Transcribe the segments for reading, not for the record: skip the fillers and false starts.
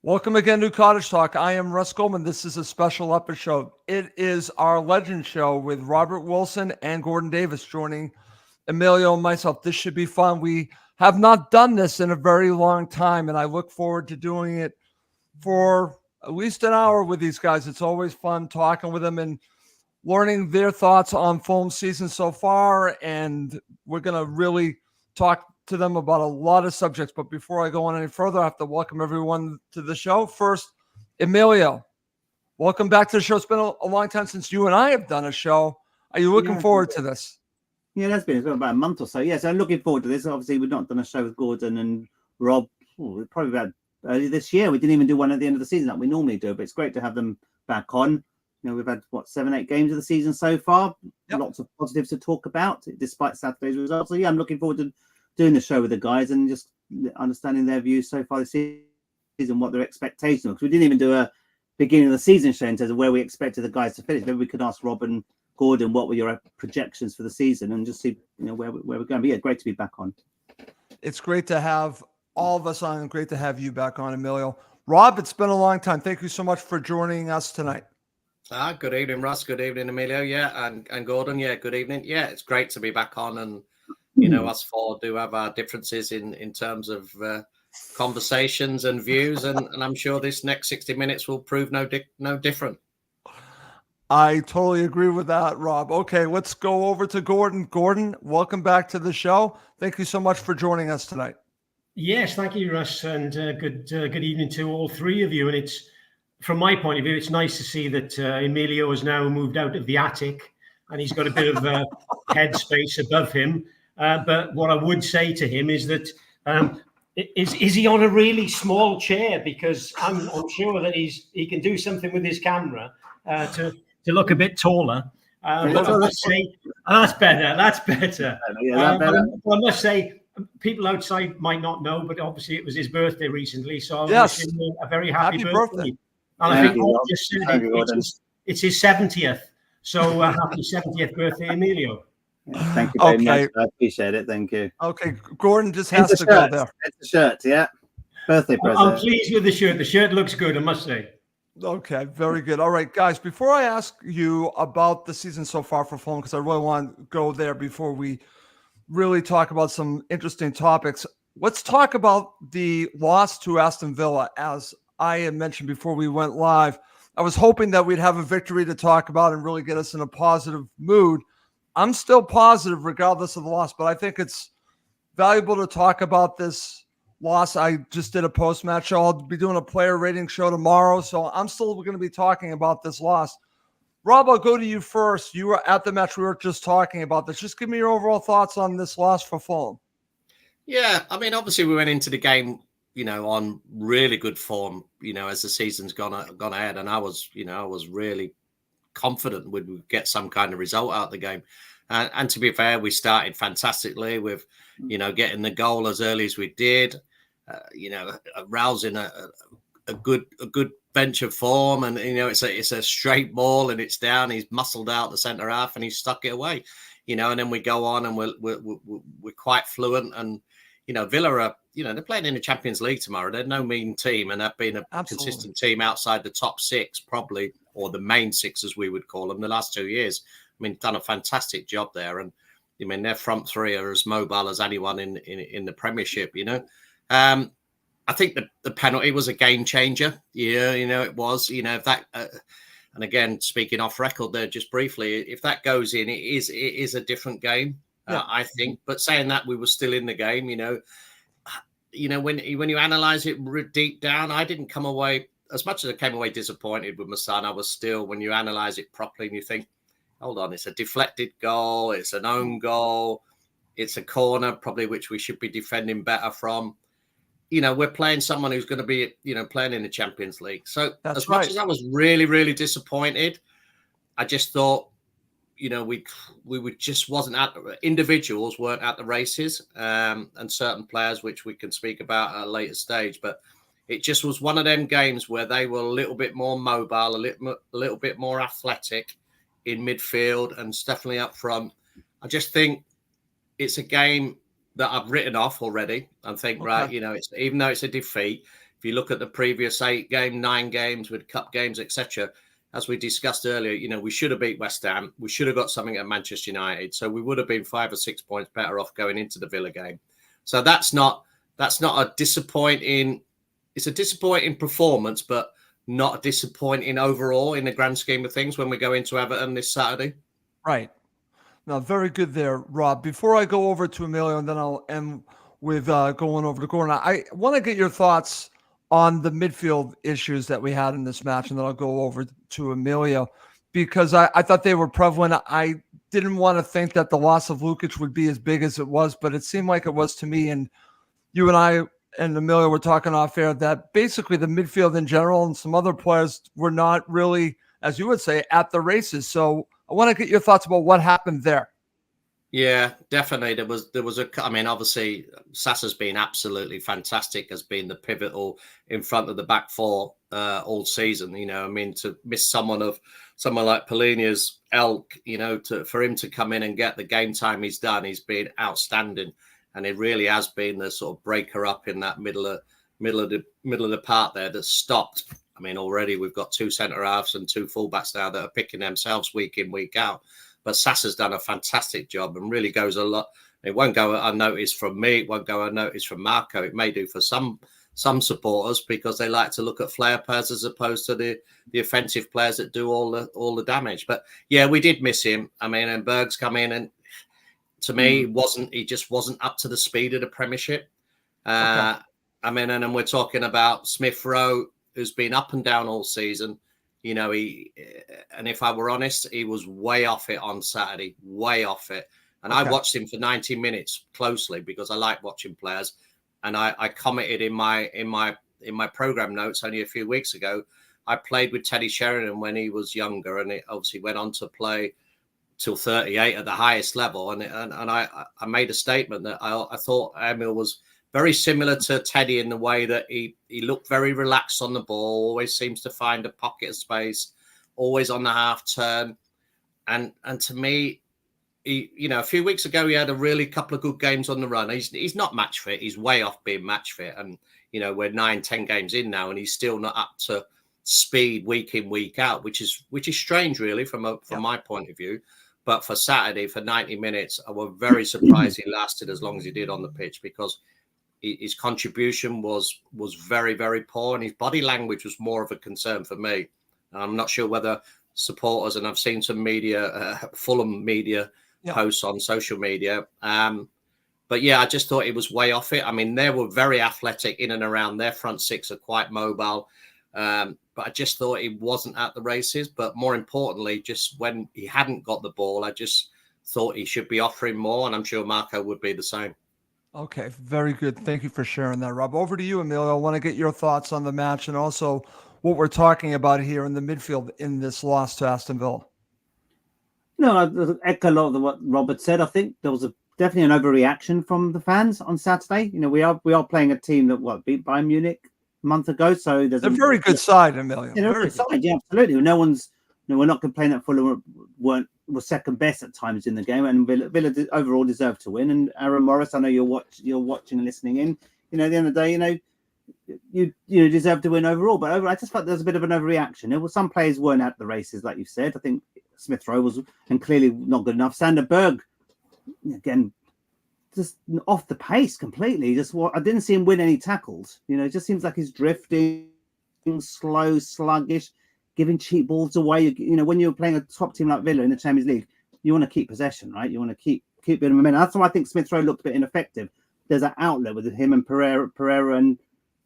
Welcome again to Cottage Talk. I am Russ Coleman. This is a special episode. It is our Legend Show with Robert Wilson and Gordon Davies joining Emilio and myself. This should be fun. We have not done this in a very long time, and I look forward to doing it for at least an hour with these guys. It's always fun talking with them and learning their thoughts on Fulham season so far, and we're going to really talk to them about a lot of subjects. But before I go on any further, I have to welcome everyone to the show. First, Emilio, welcome back to the show. It's been a long time since you and I have done a show. Are you looking forward to this? Yeah, it's been about a month or so. Yes, I'm looking forward to this. Obviously, we've not done a show with Gordon and Rob. Probably about early this year. We didn't even do one at the end of the season like we normally do, but it's great to have them back on. You know, we've had 7-8 games of the season so far. Yep. Lots of positives to talk about, despite Saturday's results. So yeah, I'm looking forward to doing the show with the guys and just understanding their views so far this season, what their expectations are. Because we didn't even do a beginning of the season show in terms of where we expected the guys to finish. Maybe we could ask Rob and Gordon what were your projections for the season and just see where we're going. But yeah, great to be back on. It's great to have all of us on and great to have you back on, Emilio. Rob, it's been a long time. Thank you so much for joining us tonight. Good evening, Russ. Good evening, Emilio. Yeah, and Gordon. Yeah, good evening. Yeah, it's great to be back on. And, us four do have our differences in terms of conversations and views. And I'm sure this next 60 minutes will prove no different. I totally agree with that, Rob. Okay, let's go over to Gordon. Gordon, welcome back to the show. Thank you so much for joining us tonight. Yes, thank you, Russ, and good evening to all three of you. And it's, from my point of view, it's nice to see that Emilio has now moved out of the attic and he's got a bit of headspace above him. But what I would say to him is that is he on a really small chair? Because I'm sure that he can do something with his camera to look a bit taller. But I must say, that's better. That's better. But I must say, people outside might not know, but obviously it was his birthday recently. So I wish him a very happy birthday. And I think just said it's his 70th. So happy 70th birthday, Emilio. Yeah, thank you very much. I appreciate it. Thank you. Okay, Gordon just has to go there. It's a shirt, yeah. Birthday present. I'm pleased with the shirt. The shirt looks good, I must say. Okay, very good. All right, guys, before I ask you about the season so far for Fulham, because I really want to go there before we really talk about some interesting topics, let's talk about the loss to Aston Villa. As I had mentioned before we went live, I was hoping that we'd have a victory to talk about and really get us in a positive mood. I'm still positive regardless of the loss, but I think it's valuable to talk about this loss. I just did a post-match show. I'll be doing a player rating show tomorrow, so I'm still going to be talking about this loss. Rob, I'll go to you first. You were at the match. We were just talking about this. Just give me your overall thoughts on this loss for Fulham. Yeah, I mean, obviously we went into the game, on really good form, as the season's gone ahead, and I was really confident we'd get some kind of result out of the game. And to be fair, we started fantastically with, getting the goal as early as we did, rousing a good bench of form, and it's a straight ball and it's down. He's muscled out the centre half and he's stuck it away, and then we go on and we're quite fluent. And Villa are, they're playing in the Champions League tomorrow. They're no mean team, and they've been a consistent team outside the top six, probably, or the main six as we would call them, the last 2 years. I mean, done a fantastic job there, and I mean their front three are as mobile as anyone in the Premiership. I think the penalty was a game changer. Yeah, it was. If that, and again speaking off record there just briefly, if that goes in, it is a different game. Yeah. I think. But saying that, we were still in the game. When you analyse it deep down, I didn't come away, as much as I came away disappointed with my son, I was still, when you analyse it properly and you think, hold on, it's a deflected goal, it's an own goal, it's a corner, probably, which we should be defending better from. We're playing someone who's going to be, playing in the Champions League. So as much as I was really, really disappointed, I just thought, we just wasn't individuals weren't at the races, and certain players, which we can speak about at a later stage. But it just was one of them games where they were a little bit more mobile, a little bit more athletic in midfield, and definitely up front. I just think it's a game that I've written off already and think, right, it's, even though it's a defeat, if you look at the previous 9 games with cup games, etc., as we discussed earlier, we should have beat West Ham. We should have got something at Manchester United. So we would have been 5 or 6 points better off going into the Villa game. So that's not a disappointing. It's a disappointing performance, but not disappointing overall in the grand scheme of things when we go into Everton this Saturday. Right. No, very good there, Rob. Before I go over to Emilio, and then I'll end with going over to Gordon, I want to get your thoughts on the midfield issues that we had in this match, and then I'll go over to Emilio, because I thought they were prevalent. I didn't want to think that the loss of Lukic would be as big as it was, but it seemed like it was to me. And you and I and Emilio were talking off air that basically the midfield in general and some other players were not really, as you would say, at the races. So I want to get your thoughts about what happened there. Yeah, definitely. There was obviously Sassa's been absolutely fantastic, has been the pivotal in front of the back four all season. To miss someone like Polinia's elk, for him to come in and get the game time he's done, he's been outstanding, and it really has been the sort of breaker up in that middle of the park there that stopped. Already we've got 2 centre halves and 2 fullbacks now that are picking themselves week in, week out. But Sassa's done a fantastic job and really goes a lot. It won't go unnoticed from me. It won't go unnoticed from Marco. It may do for some supporters because they like to look at flair players as opposed to the offensive players that do all the damage. But yeah, we did miss him. And Berg's come in, and to me, he just wasn't up to the speed of the Premiership. Okay. And we're talking about Smith Rowe, who's been up and down all season. And if I were honest, he was way off it on Saturday, way off it. And okay. I watched him for 90 minutes closely because I like watching players. And I commented in my program notes only a few weeks ago. I played with Teddy Sheringham when he was younger, and it obviously went on to play till 38 at the highest level. And I made a statement that I thought Emil was very similar to Teddy in the way that he looked very relaxed on the ball, always seems to find a pocket of space, always on the half turn. And to me, a few weeks ago, he had a really couple of good games on the run. He's not match fit. He's way off being match fit. And, we're 9-10 games in now, and he's still not up to speed week in, week out, which is strange, really, from my point of view. But for Saturday, for 90 minutes, I was very surprised he lasted as long as he did on the pitch, because his contribution was very, very poor, and his body language was more of a concern for me. I'm not sure whether supporters, and I've seen some media, Fulham media posts on social media. But yeah, I just thought he was way off it. They were very athletic in and around. Their front six are quite mobile. But I just thought he wasn't at the races. But more importantly, just when he hadn't got the ball, I just thought he should be offering more. And I'm sure Marco would be the same. Okay, very good. Thank you for sharing that, Rob. Over to you, Emilio. I want to get your thoughts on the match and also what we're talking about here in the midfield in this loss to Aston Villa. No, I echo a lot of what Robert said. I think there was definitely an overreaction from the fans on Saturday. We are playing a team that beat Bayern Munich a month ago. So there's a very good side, Emilio. They're a good side, yeah, absolutely. We're not complaining that Fulham were second best at times in the game, and Villa overall deserved to win. And Aaron Morris, I know you're watching and listening in. At the end of the day, you deserve to win overall. But I just felt there's a bit of an overreaction. Some players weren't at the races, like you said. I think Smith Rowe was, and clearly not good enough. Sander Berg, again, just off the pace completely. I didn't see him win any tackles. It just seems like he's drifting, slow, sluggish, giving cheap balls away. When you're playing a top team like Villa in the Champions League, you want to keep possession, right? You want to keep bit of momentum. That's why I think Smith Rowe looked a bit ineffective. There's an outlet with him and Pereira and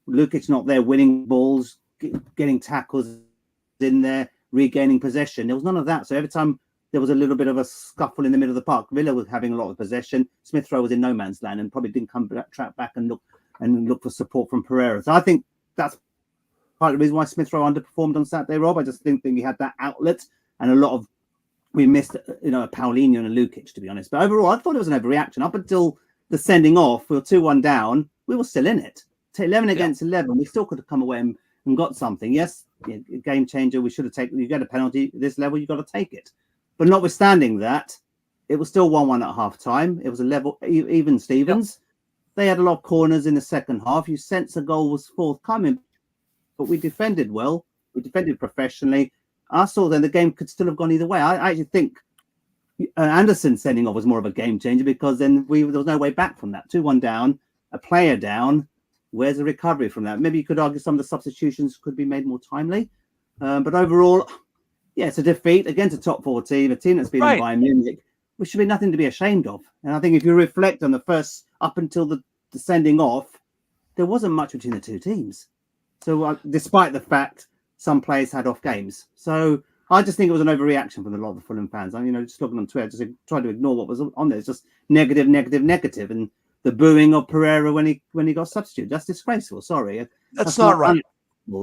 Lukic not there, winning balls, getting tackles in there, regaining possession. There was none of that. So every time there was a little bit of a scuffle in the middle of the park, Villa was having a lot of possession. Smith Rowe was in no man's land and probably didn't track back and look for support from Pereira. So I think that's part of the reason why Smith Rowe underperformed on Saturday, Rob. I just didn't think he had that outlet, and we missed, a Paulinho and a Lukic, to be honest. But overall, I thought it was an overreaction. Up until the sending off, we were 2-1 down. We were still in it. 11 against 11. We still could have come away and got something. Yes, game changer. We should have taken. You get a penalty at this level, you got to take it. But notwithstanding that, it was still 1-1 at half time. It was a level, even Stevens. They had a lot of corners in the second half. You sense a goal was forthcoming, but we defended well. We defended professionally. I saw then the game could still have gone either way. I actually think Anderson sending off was more of a game changer, because then there was no way back from that. 2-1 down, a player down. Where's the recovery from that? Maybe you could argue some of the substitutions could be made more timely. But overall, yeah, it's a defeat against a top 4 team, a team that's been in Bayern Munich, which should be nothing to be ashamed of. And I think if you reflect on the first, up until the sending off, there wasn't much between the two teams. So despite the fact some players had off games. So I just think it was an overreaction from a lot of the Fulham fans. I'm, just looking on Twitter, just trying to ignore what was on there. It's just negative. And the booing of Pereira when he got substituted. That's disgraceful. Sorry. That's not right.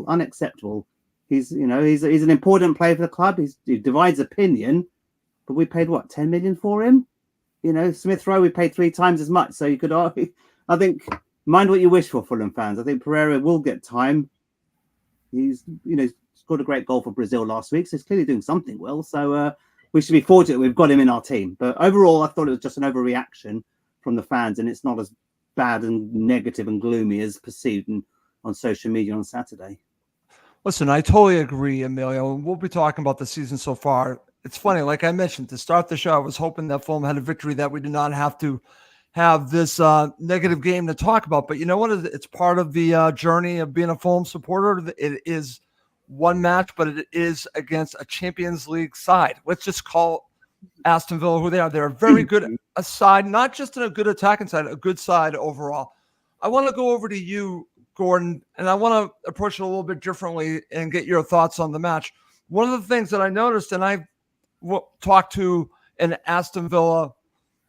Unacceptable. He's an important player for the club. He divides opinion, but we paid what, 10 million for him? Smith Rowe, we paid 3 times as much. So you could argue, I think, mind what you wish for, Fulham fans. I think Pereira will get time. He's, scored a great goal for Brazil last week, so he's clearly doing something well. So we should be fortunate we've got him in our team. But overall, I thought it was just an overreaction from the fans, and it's not as bad and negative and gloomy as perceived on social media on Saturday. Listen, I totally agree, Emilio. We'll be talking about the season so far. It's funny, like I mentioned, to start the show, I was hoping that Fulham had a victory that we did not have to have this negative game to talk about. But you know what? It's part of the journey of being a Fulham supporter. It is one match, but it is against a Champions League side. Let's just call Aston Villa who they are. They're a very good side, not just in a good attacking side, a good side overall. I want to go over to you, Gordon, and I want to approach it a little bit differently and get your thoughts on the match. One of the things that I noticed, and I talked to an Aston Villa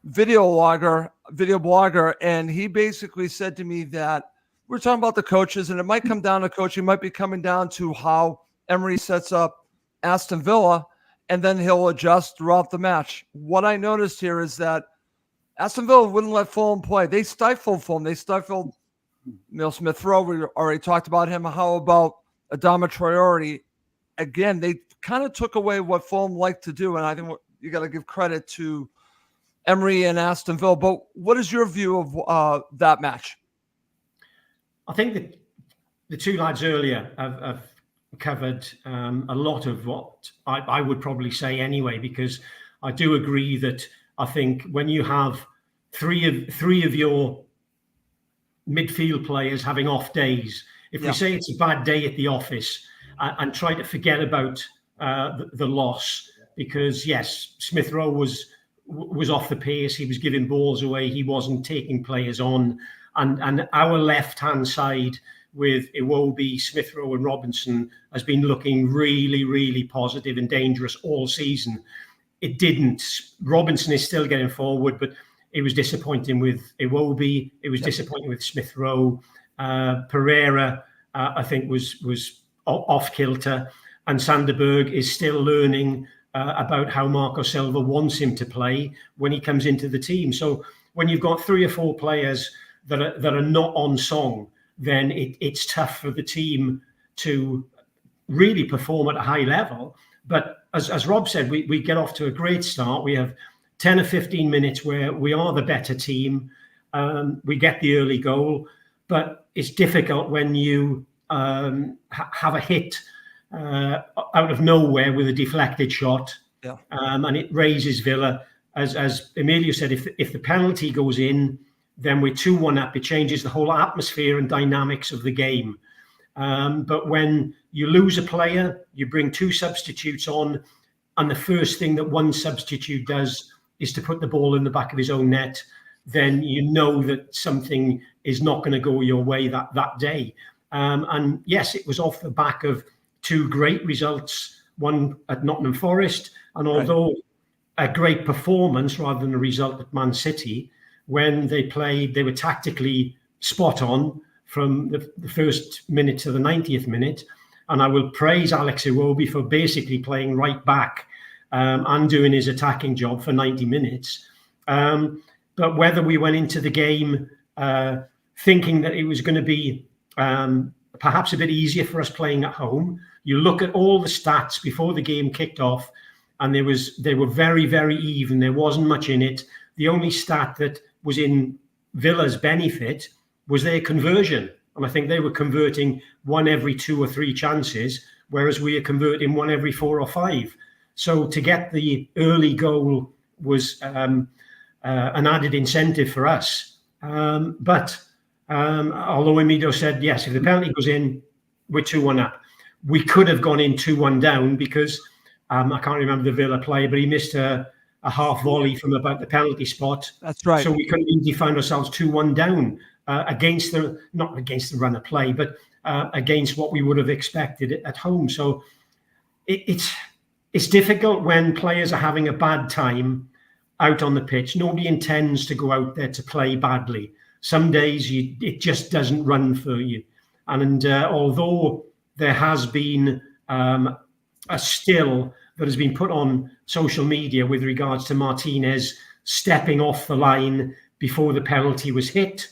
video blogger, and he basically said to me that we're talking about the coaches, and it might come down to coaching, might be coming down to how Emery sets up Aston Villa, and then he'll adjust throughout the match. What I noticed here is that Aston Villa wouldn't let Fulham play. They stifled Fulham. They stifled Neil Smith-Rowe. We already talked about him. How about Adama Traore? Again, they kind of took away what Fulham liked to do, and I think you got to give credit to Emery and Aston Villa. But what is your view of that match? I think that the two lads earlier have covered a lot of what I would probably say anyway, because I do agree that I think when you have three of your midfield players having off days, if we say it's a bad day at the office, and try to forget about the loss, because yes, Smith Rowe was off the pace. He was giving balls away. He wasn't taking players on. And our left-hand side with Iwobi, Smith Rowe and Robinson has been looking really, really positive and dangerous all season. It didn't. Robinson is still getting forward, but it was disappointing with Iwobi. It was disappointing with Smith Rowe. Pereira, I think, was off kilter. And Sanderberg is still learning about how Marco Silva wants him to play when he comes into the team. So when you've got 3 or 4 players that are not on song, then it's tough for the team to really perform at a high level. But as Rob said, we get off to a great start. We have 10 or 15 minutes where we are the better team. We get the early goal, but it's difficult when you have a hit out of nowhere with a deflected shot, and it raises Villa. As Emilio said, if the penalty goes in, then we're 2-1 up. It changes the whole atmosphere and dynamics of the game. But when you lose a player, you bring 2 substitutes on, and the first thing that one substitute does is to put the ball in the back of his own net, then you know that something is not going to go your way that day. And yes, it was off the back of 2 great results, one at Nottingham Forest, and although a great performance rather than a result at Man City, when they played, they were tactically spot on from the first minute to the 90th minute. And I will praise Alex Iwobi for basically playing right back and doing his attacking job for 90 minutes. But whether we went into the game thinking that it was going to be perhaps a bit easier for us playing at home, you look at all the stats before the game kicked off, and they were very, very even. There wasn't much in it. The only stat that was in Villa's benefit was their conversion. And I think they were converting one every 2 or 3 chances, whereas we are converting one every 4 or 5. So to get the early goal was an added incentive for us. But although Emilio said, yes, if the penalty goes in, we're 2-1 up. We could have gone in 2-1 down because I can't remember the Villa player, but he missed a half volley from about the penalty spot. That's right. So we could have easily found ourselves 2-1 down not against the run of play, but against what we would have expected at home. So it's difficult when players are having a bad time out on the pitch. Nobody intends to go out there to play badly. Some days it just doesn't run for you. And although there has been a still that has been put on social media with regards to Martinez stepping off the line before the penalty was hit,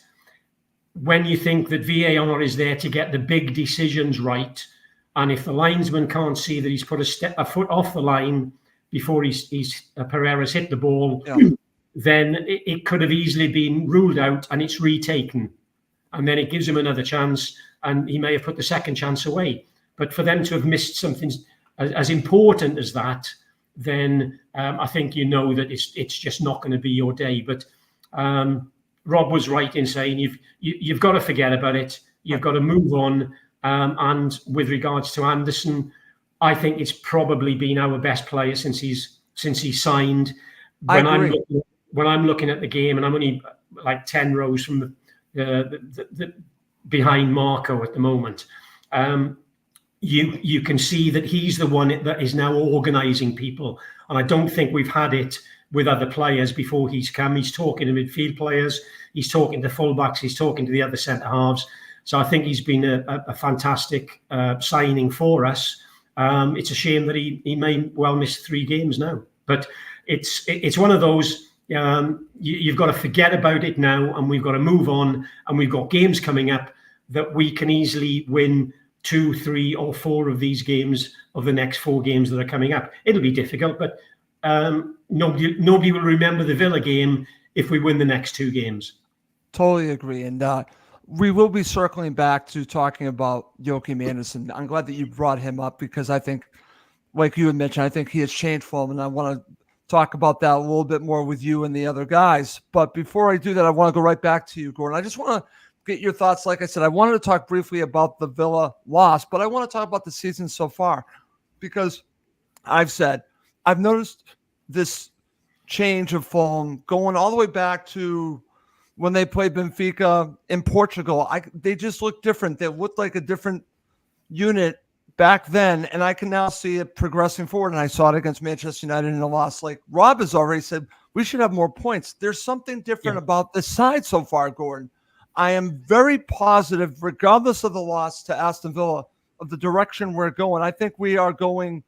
when you think that VAR is there to get the big decisions right, and if the linesman can't see that he's put a foot off the line before Pereira's hit the ball, then it could have easily been ruled out and it's retaken. And then it gives him another chance and he may have put the second chance away. But for them to have missed something as important as that, then I think you know that it's just not going to be your day. But Rob was right in saying you've got to forget about it. You've got to move on. And with regards to Anderson, I think it's probably been our best player since he's signed. When I'm looking at the game, and I'm only like 10 rows from the behind Marco at the moment, you can see that he's the one that is now organising people. And I don't think we've had it with other players before he's come. He's talking to midfield players, he's talking to fullbacks, he's talking to the other centre halves. So I think he's been a fantastic signing for us. It's a shame that he may well miss 3 games now, but it's one of those. You've got to forget about it now, and we've got to move on. And we've got games coming up that we can easily win 2, 3, or 4 of these games of the next 4 games that are coming up. It'll be difficult, but nobody will remember the Villa game if we win the next 2 games. Totally agree, and we will be circling back to talking about Joachim Anderson. I'm glad that you brought him up because I think, like you had mentioned, I think he has changed for him, and I want to talk about that a little bit more with you and the other guys. But before I do that, I want to go right back to you, Gordon. I just want to get your thoughts. Like I said, I wanted to talk briefly about the Villa loss, but I want to talk about the season so far because I've noticed this change of Fulham going all the way back to when they played Benfica in Portugal. They just looked different. They looked like a different unit back then, and I can now see it progressing forward. And I saw it against Manchester United in a loss. Like Rob has already said, we should have more points. There's something different about this side so far, Gordon. I am very positive, regardless of the loss to Aston Villa, of the direction we're going. I think we are going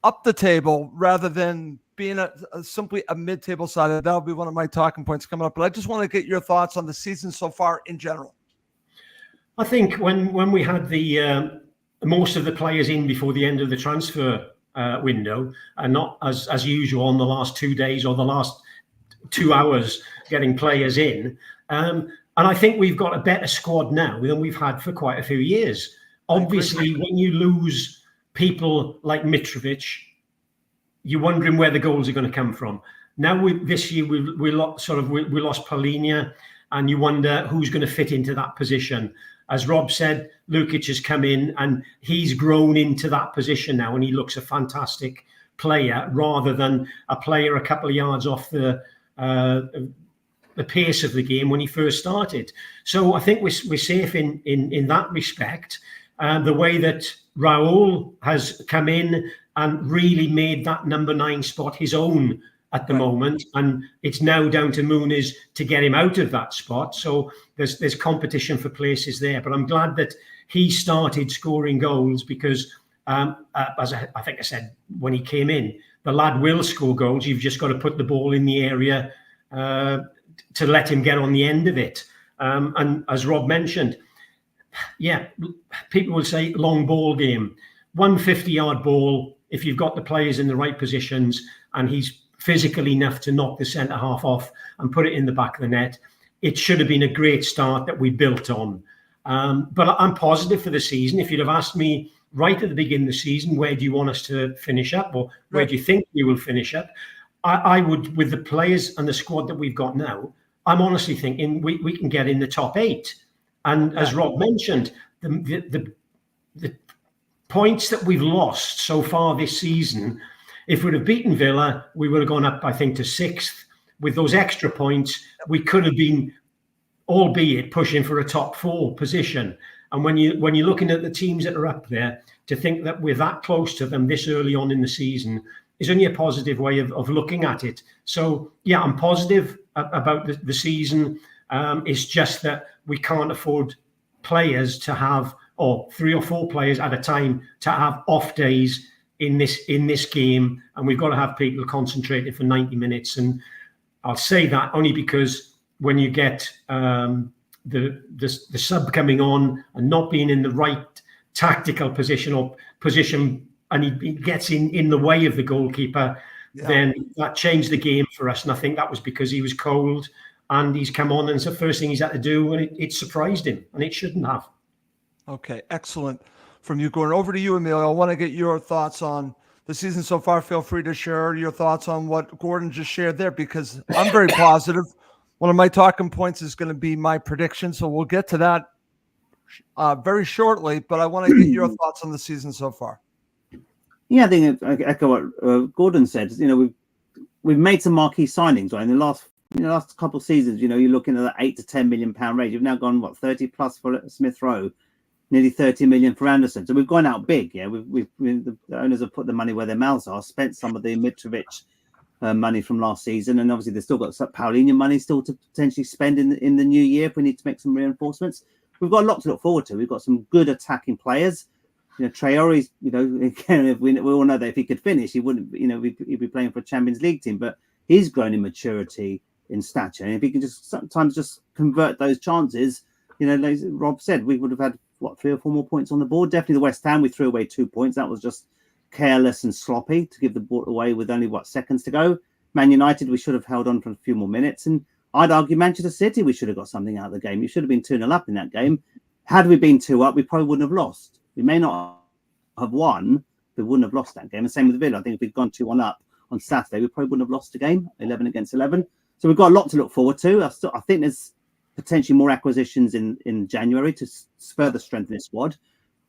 up the table rather than being simply a mid-table side. That'll be one of my talking points coming up. But I just want to get your thoughts on the season so far in general. I think when we had the most of the players in before the end of the transfer window, and not as usual on the last 2 days or the last 2 hours getting players in, and I think we've got a better squad now than we've had for quite a few years. Obviously, when you lose people like Mitrovic, you're wondering where the goals are going to come from. Now, this year we lost Paulinho, and you wonder who's going to fit into that position. As Rob said, Lukic has come in and he's grown into that position now, and he looks a fantastic player rather than a player a couple of yards off the pace of the game when he first started. So I think we're safe in that respect. The way that Raul has come in and really made that number 9 spot his own at the moment, and it's now down to Muniz to get him out of that spot. So there's competition for places there. But I'm glad that he started scoring goals because, as I think I said when he came in, the lad will score goals. You've just got to put the ball in the area to let him get on the end of it. And as Rob mentioned, people will say long ball game. 150-yard ball, if you've got the players in the right positions and he's physical enough to knock the centre half off and put it in the back of the net, it should have been a great start that we built on. But I'm positive for the season. If you'd have asked me right at the beginning of the season, where do you want us to finish up, or where do you think we will finish up? I would, with the players and the squad that we've got now, I'm honestly thinking we can get in the top 8. And as Rob mentioned, the points that we've lost so far this season, if we'd have beaten Villa, we would have gone up, I think, to 6th. With those extra points, we could have been, albeit pushing for a top 4 position. And when you're looking at the teams that are up there, to think that we're that close to them this early on in the season is only a positive way of looking at it. So yeah, I'm positive about the season. It's just that we can't afford players to have, or 3 or 4 players at a time to have off days in this game, and we've got to have people concentrating for 90 minutes. And I'll say that only because when you get the sub coming on and not being in the right tactical position, and he gets in the way of the goalkeeper, then that changed the game for us. And I think that was because he was cold and he's come on, and it's the first thing he's had to do, and it surprised him, and it shouldn't have. Okay, excellent from you, Gordon. Over to you, Emilio. I want to get your thoughts on the season so far. Feel free to share your thoughts on what Gordon just shared there, because I'm very positive. One of my talking points is going to be my prediction, so we'll get to that very shortly, but I want to get your thoughts on the season so far. Yeah, I think I echo what Gordon said. You know, we've made some marquee signings, right? In the last couple of seasons, you know, you're looking at that £8 to £10 million range. You've now gone 30 plus for Smith Rowe, nearly 30 million for Anderson. So we've gone out big. Yeah, the owners have put the money where their mouths are. Spent some of the Mitrovic money from last season, and obviously they've still got some Paulinho money still to potentially spend in the new year if we need to make some reinforcements. We've got a lot to look forward to. We've got some good attacking players. You know, Traore's, you know, again, we all know that if he could finish, he wouldn't, you know, he'd be playing for a Champions League team. But he's grown in maturity, in stature, and if he can just sometimes just convert those chances, you know, like Rob said, we would have had 3 or 4 more points on the board. Definitely the West Ham, we threw away 2 points. That was just careless and sloppy to give the ball away with only seconds to go. Man United, we should have held on for a few more minutes, and I'd argue Manchester City, we should have got something out of the game. You should have been 2-0 up in that game. Had we been 2 up, we probably wouldn't have lost. We may not have won, but we wouldn't have lost that game. And same with Villa. I think if we'd gone 2-1 up on Saturday, we probably wouldn't have lost the game, 11 against 11. So we've got a lot to look forward to. I think there's potentially more acquisitions in January to further strengthen the squad.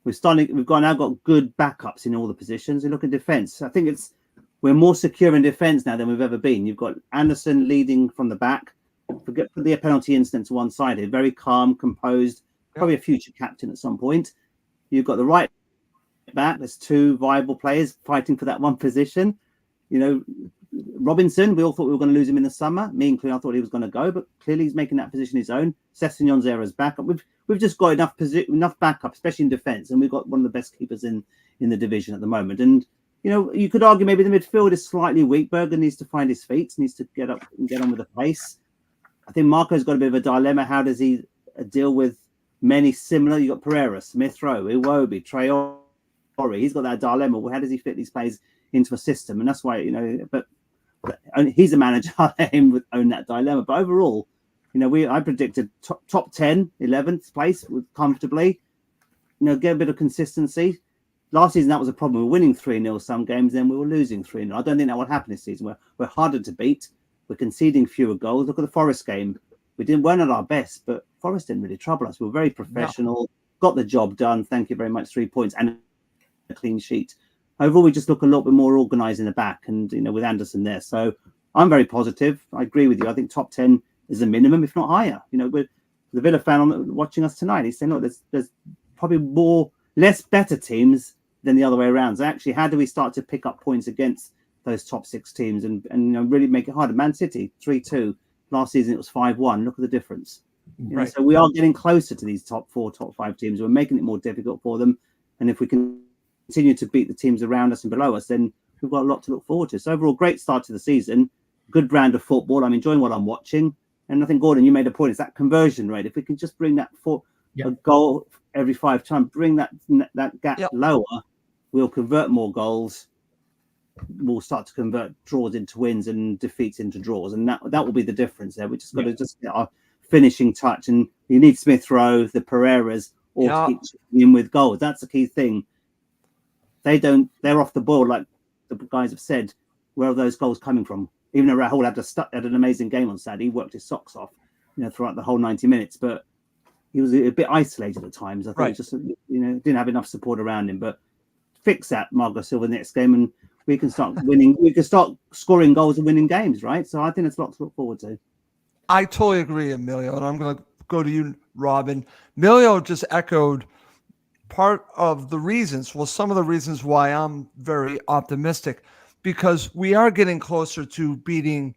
We've now got good backups in all the positions. You look at defence. I think we're more secure in defence now than we've ever been. You've got Anderson leading from the back. Put the penalty incident to one side here. Very calm, composed, probably a future captain at some point. You've got the right back. There's 2 viable players fighting for that one position. You know, Robinson, we all thought we were going to lose him in the summer. Me including, I thought he was going to go, but clearly he's making that position his own. Sessegnon's there as backup. We've just got enough backup, especially in defence, and we've got one of the best keepers in the division at the moment. And you know, you could argue maybe the midfield is slightly weak. Berger needs to find his feet, needs to get up and get on with the pace. I think Marco's got a bit of a dilemma. How does he deal with many similar? You got Pereira, Smith Rowe, Iwobi, Traore. He's got that dilemma. Well, how does he fit these players into a system? And that's why, you know, but he's a manager. I let him own that dilemma. But overall, you know, I predicted top 10, 11th place comfortably. You know, get a bit of consistency. Last season, that was a problem. We were winning 3-0 some games, then we were losing 3-0. I don't think that will happen this season. We're harder to beat. We're conceding fewer goals. Look at the Forest game. We weren't at our best, but Forest didn't really trouble us. We were very professional, got the job done. Thank you very much. 3 points and a clean sheet. Overall, we just look a little bit more organised in the back, and you know, with Anderson there. So I'm very positive. I agree with you. I think top 10 is the minimum, if not higher. You know, with the Villa fan watching us tonight, he's saying, look, there's probably less better teams than the other way around. So actually, how do we start to pick up points against those top 6 teams and you know, really make it harder? Man City 3-2 last season, it was 5-1. Look at the difference. You know, so we are getting closer to these top 4, top 5 teams. We're making it more difficult for them, and if we can continue to beat the teams around us and below us, then we've got a lot to look forward to. So overall, great start to the season. Good brand of football. I'm enjoying what I'm watching, and I think Gordon, you made a point. It's that conversion rate. If we can just bring that a goal every 5 times, bring that gap lower, we'll convert more goals. We'll start to convert draws into wins and defeats into draws, and that will be the difference there. We just got to just get our finishing touch, and you need Smith Rowe, the Pereiras, all to keep chipping in with goals. That's the key thing. They're off the board, like the guys have said. Where are those goals coming from? Even though Rahul had an amazing game on Saturday, he worked his socks off, throughout the whole 90 minutes, but he was a bit isolated at times. I think just, didn't have enough support around him. But fix that, Margot Silva, next game, and we can start winning. We can start scoring goals and winning games, right? So I think it's a lot to look forward to. I totally agree, Emilio, and I'm going to go to you, Robin. Emilio just echoed part of the reasons, some of the reasons why I'm very optimistic, because we are getting closer to beating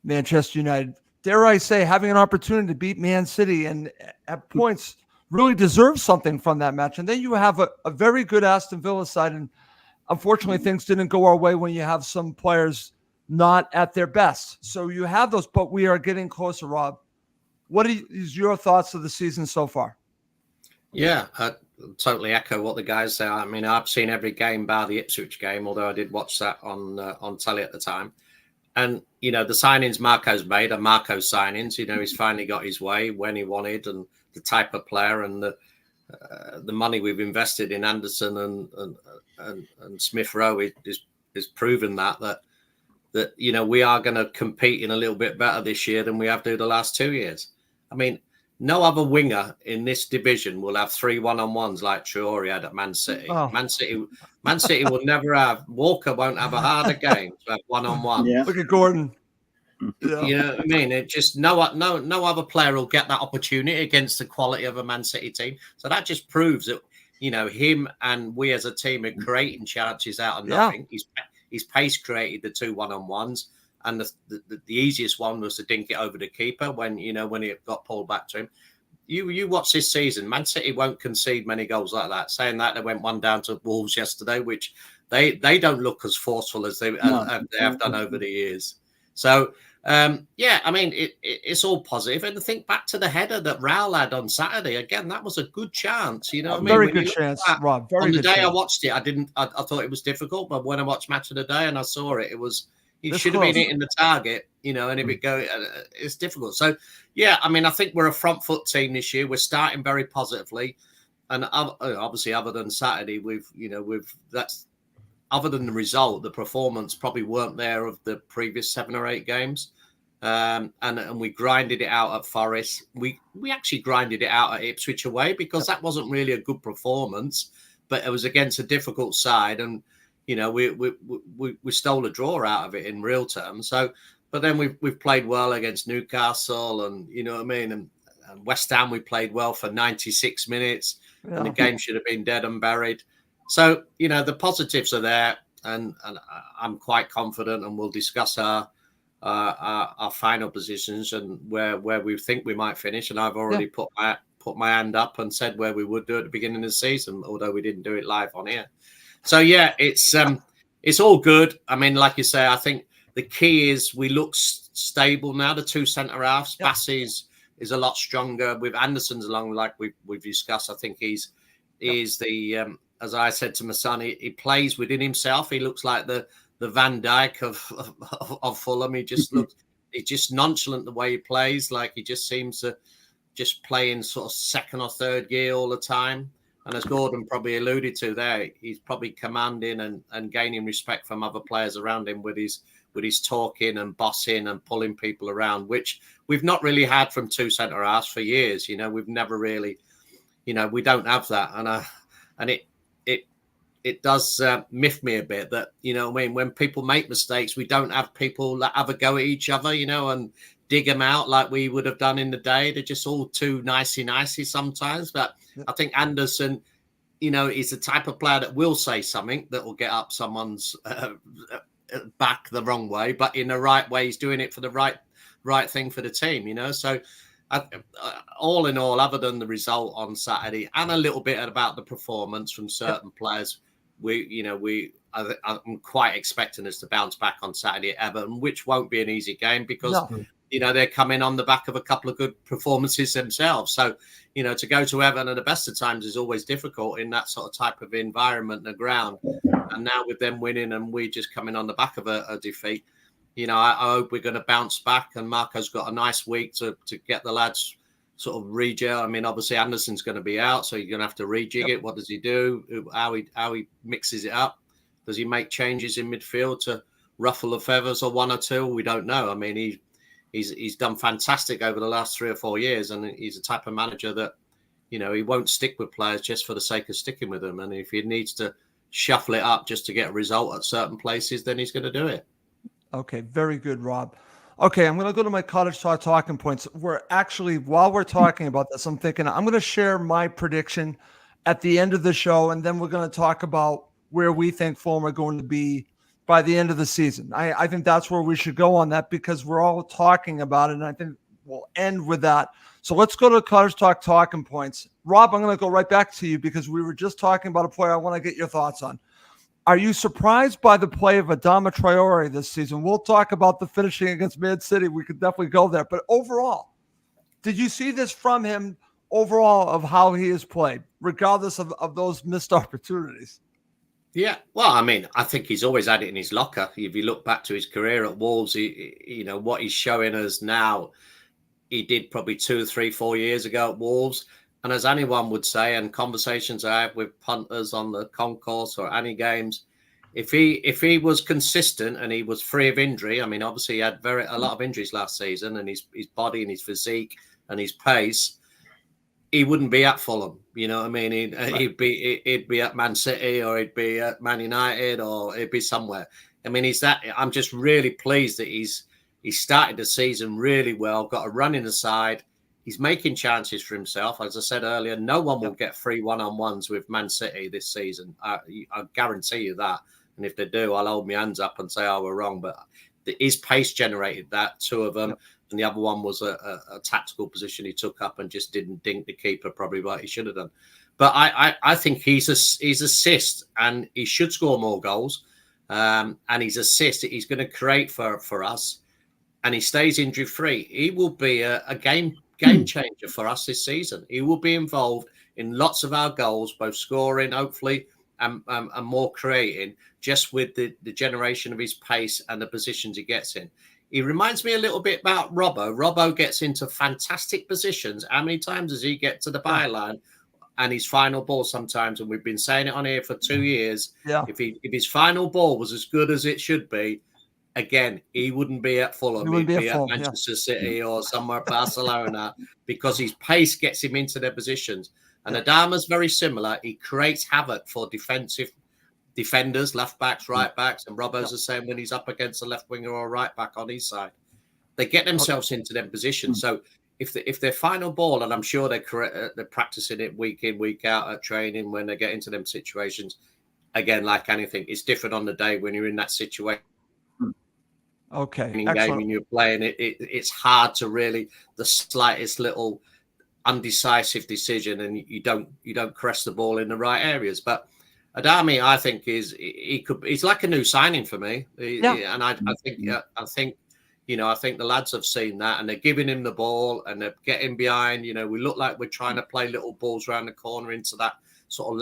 Manchester United. Dare I say, having an opportunity to beat Man City and at points really deserve something from that match. And then you have a very good Aston Villa side, and unfortunately things didn't go our way when you have some players not at their best. So you have those, but we are getting closer, Rob. What is your thoughts of the season so far? Yeah, I totally echo what the guys say. I mean, I've seen every game bar the Ipswich game, although I did watch that on telly at the time. And, the signings Marco's made are Marco's signings. He's finally got his way when he wanted, and the type of player and the money we've invested in Anderson and Smith Rowe is proven that we are going to compete in a little bit better this year than we have done the last 2 years. I mean, no other winger in this division will have 3 one-on-ones like Traore had at Man City. Oh. Man City will never have. Walker won't have a harder game to have one-on-one. Yeah. Look at Gordon. Yeah. You know what I mean? It just no other player will get that opportunity against the quality of a Man City team. So that just proves that him and we as a team are creating chances out of nothing. His pace created the 2 one-on-ones. And the easiest one was to dink it over the keeper when it got pulled back to him. You watch this season, Man City won't concede many goals like that. Saying that, they went 1 down to Wolves yesterday, which they don't look as forceful as they have done over the years. So, I mean, it's all positive. And think back to the header that Raul had on Saturday. Again, that was a good chance. You know what I mean? Very good chance, Rob. Very good chance. On the day I watched it, I thought it was difficult. But when I watched Match of the Day and I saw it, it was... He should have been hitting the target, and if it go, it's difficult. So, I mean, I think we're a front foot team this year. We're starting very positively, and obviously, other than Saturday, that's other than the result, the performance probably weren't there of the previous 7 or 8 games, and we grinded it out at Forest. We actually grinded it out at Ipswich away because that wasn't really a good performance, but it was against a difficult side and. We stole a draw out of it in real terms. So, but then we've played well against Newcastle, and you know what I mean. And West Ham, we played well for 96 minutes, and the game should have been dead and buried. So the positives are there, and I'm quite confident. And we'll discuss our final positions and where we think we might finish. And I've already put my hand up and said where we would do at the beginning of the season, although we didn't do it live on here. So it's all good. I mean, like you say, I think the key is we look stable now. The 2 centre halves, Bassey is a lot stronger. With Anderson's along, like we've discussed. I think he's the as I said to my son, he plays within himself. He looks like the Van Dijk of Fulham. He just looks. He's just nonchalant the way he plays. Like he just seems to just play in sort of 2nd or 3rd gear all the time. And as Gordon probably alluded to there, he's probably commanding and gaining respect from other players around him with his talking and bossing and pulling people around, which we've not really had from 2 centre halves for years. We've never really, we don't have that, and it does miff me a bit that when people make mistakes, we don't have people that have a go at each other, and dig them out like we would have done in the day. They're just all too nicey sometimes. But I think Anderson, is the type of player that will say something that will get up someone's back the wrong way, but in the right way. He's doing it for the right thing for the team, So all in all, other than the result on Saturday and a little bit about the performance from certain players, I'm quite expecting us to bounce back on Saturday at Everton, which won't be an easy game because they're coming on the back of a couple of good performances themselves. So, to go to Everton at the best of times is always difficult in that sort of type of environment and the ground. And now with them winning and we just coming on the back of a defeat, I hope we're going to bounce back, and Marco's got a nice week to get the lads sort of rejig. I mean, obviously Anderson's going to be out, so you're going to have to rejig it. What does he do? How he mixes it up? Does he make changes in midfield to ruffle the feathers or one or two? We don't know. I mean, he's done fantastic over the last 3 or 4 years, and he's the type of manager that, he won't stick with players just for the sake of sticking with them. And if he needs to shuffle it up just to get a result at certain places, then he's going to do it. Okay, very good, Rob. Okay, I'm going to go to my Cottage Talk talking points. While we're talking about this, I'm thinking I'm going to share my prediction at the end of the show, and then we're going to talk about where we think Fulham are going to be by the end of the season. I think that's where we should go on that, because we're all talking about it, and I think we'll end with that. So let's go to Cottage Talk talking points. Rob, I'm going to go right back to you, because we were just talking about a player I want to get your thoughts on. Are you surprised by the play of Adama Traore this season? We'll talk about the finishing against Man City. We could definitely go there. But overall, did you see this from him overall of how he has played, regardless of those missed opportunities? Yeah, well, I mean, I think he's always had it in his locker. If you look back to his career at Wolves, what he's showing us now, he did probably 2, 3, 4 years ago at Wolves. And as anyone would say, and conversations I have with punters on the concourse or any games, if he was consistent and he was free of injury, I mean, obviously he had a lot of injuries last season, and his body and his physique and his pace, he wouldn't be at Fulham. You know what I mean? He'd be at Man City, or he'd be at Man United, or he'd be somewhere. I mean, I'm just really pleased that he started the season really well, got a run in the side. He's making chances for himself. As I said earlier, no one will get 3 one-on-ones with Man City this season. I guarantee you that. And if they do, I'll hold my hands up and say, we're wrong. But his pace generated that, 2 of them. Yep. And the other one was a tactical position he took up and just didn't dink the keeper probably like he should have done. But I think he's assist, and he should score more goals. And his assist, he's going to create for us. And he stays injury-free. He will be a game changer for us this season. He will be involved in lots of our goals, both scoring, hopefully, and more creating, just with the generation of his pace and the positions he gets in. He reminds me a little bit about Robbo. Robbo gets into fantastic positions. How many times does he get to the byline and his final ball sometimes? And we've been saying it on here for 2 years. Yeah. If his final ball was as good as it should be, again, he wouldn't be at Fulham. He'd be at Manchester City or somewhere Barcelona, because his pace gets him into their positions. And Adama's very similar. He creates havoc for defenders, left backs, right backs, and Robbo's the same when he's up against a left winger or a right back on his side. They get themselves into them positions. So if their final ball, and I'm sure they're practicing it week in, week out at training when they get into them situations, again, like anything, it's different on the day when you're in that situation. Okay. Game when you're playing it's hard to really, the slightest little undecisive decision, and you don't caress the ball in the right areas. But Adama, I think he's like a new signing for me. And I think the lads have seen that, and they're giving him the ball and they're getting behind. We look like we're trying to play little balls around the corner into that sort of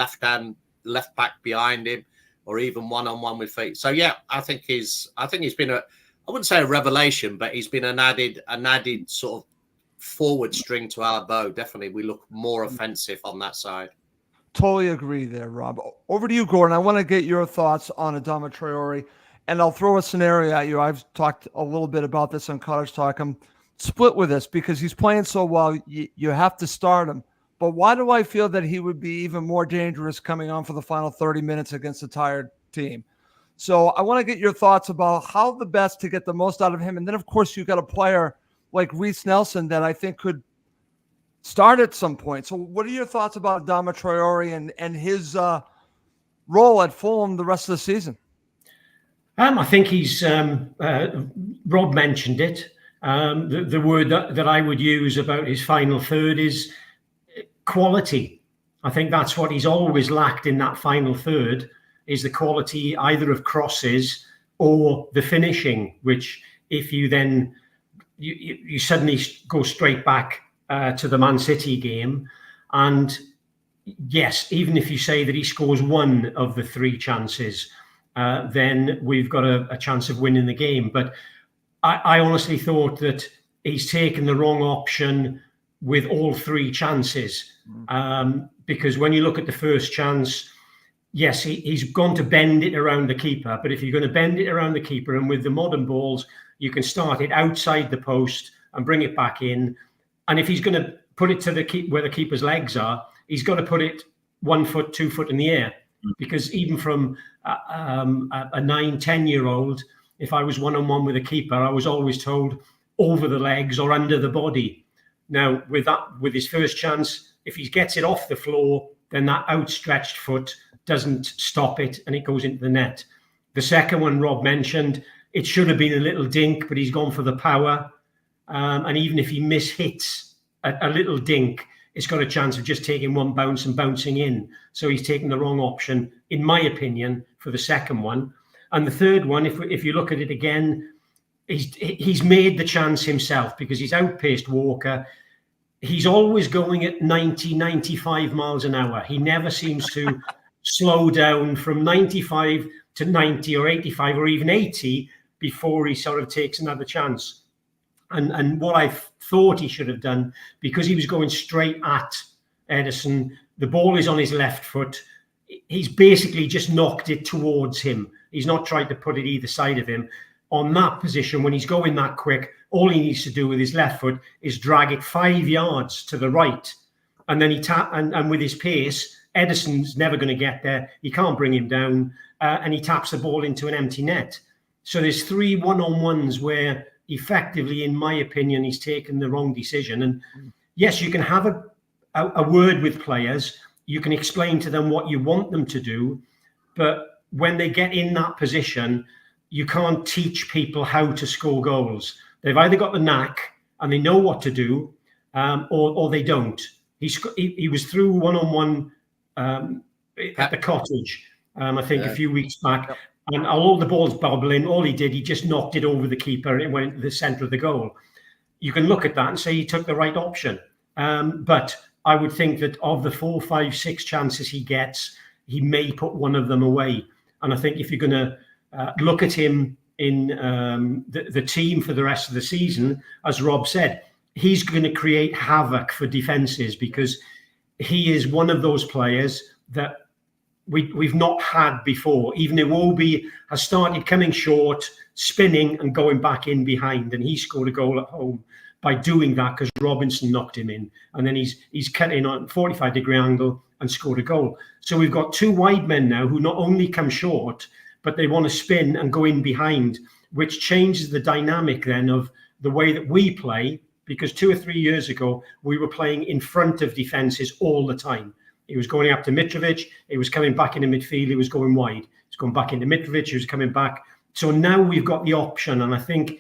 left back behind him, or even one-on-one with feet. So yeah, I think he's been I wouldn't say a revelation, but he's been an added sort of forward string to our bow. Definitely, we look more offensive on that side. Totally agree there, Rob. Over to you, Gordon. I want to get your thoughts on Adama Traore, and I'll throw a scenario at you. I've talked a little bit about this on Cottage Talk. I'm split with this because he's playing so well. You have to start him. But why do I feel that he would be even more dangerous coming on for the final 30 minutes against a tired team? So I want to get your thoughts about how the best to get the most out of him. And then, of course, you've got a player like Reiss Nelson that I think could start at some point. So what are your thoughts about Adama Traore and his role at Fulham the rest of the season? I think he's, Rob mentioned it. The word that I would use about his final third is quality. I think that's what he's always lacked in that final third, is the quality either of crosses or the finishing, which if you then, you suddenly go straight back to the Man City game. And yes, even if you say that he scores 1 of the 3 chances, then we've got a chance of winning the game. But I honestly thought that he's taken the wrong option with all three chances. Because when you look at the first chance, yes, he's gone to bend it around the keeper. But if you're going to bend it around the keeper, and with the modern balls, you can start it outside the post and bring it back in. And if he's going to put it to where the keeper's legs are, he's got to put it 1 foot, 2 foot in the air. Because even from a 9-10-year-old, if I was one-on-one with a keeper, I was always told over the legs or under the body. Now, with his first chance, if he gets it off the floor, then that outstretched foot doesn't stop it and it goes into the net. The second one Rob mentioned, it should have been a little dink, but he's gone for the power. And even if he mishits a little dink, it's got a chance of just taking one bounce and bouncing in. So he's taken the wrong option, in my opinion, for the second one. And the third one, if you look at it again, he's made the chance himself because he's outpaced Walker. He's always going at 90, 95 miles an hour. He never seems to slow down from 95 to 90 or 85 or even 80 before he sort of takes another chance. And what I thought he should have done, because he was going straight at Ederson, the ball is on his left foot. He's basically just knocked it towards him. He's not tried to put it either side of him. On that position, when he's going that quick, all he needs to do with his left foot is drag it 5 yards to the right. And then and with his pace, Ederson's never going to get there. He can't bring him down. And he taps the ball into an empty net. So there's 3 one-on-ones where effectively, in my opinion, he's taken the wrong decision. And yes, you can have a word with players. You can explain to them what you want them to do. But when they get in that position, you can't teach people how to score goals. They've either got the knack and they know what to do, or they don't. He was through one-on-one at the Cottage, I think a few weeks back. Yep. And all the balls bobbling, all he did, he just knocked it over the keeper and it went into the centre of the goal. You can look at that and say he took the right option. But I would think that of the 4, 5, 6 chances he gets, he may put one of them away. And I think if you're going to look at him in the team for the rest of the season, as Rob said, he's going to create havoc for defences because he is one of those players that we've not had before. Even Iwobi has started coming short, spinning and going back in behind, and he scored a goal at home by doing that because Robinson knocked him in, and then he's cut in on 45-degree angle and scored a goal. So we've got 2 wide men now who not only come short, but they want to spin and go in behind, which changes the dynamic then of the way that we play, because 2 or 3 years ago, we were playing in front of defences all the time. He was going up to Mitrovic. He was coming back into midfield. He was going wide. He's going back into Mitrovic. He was coming back. So now we've got the option, and I think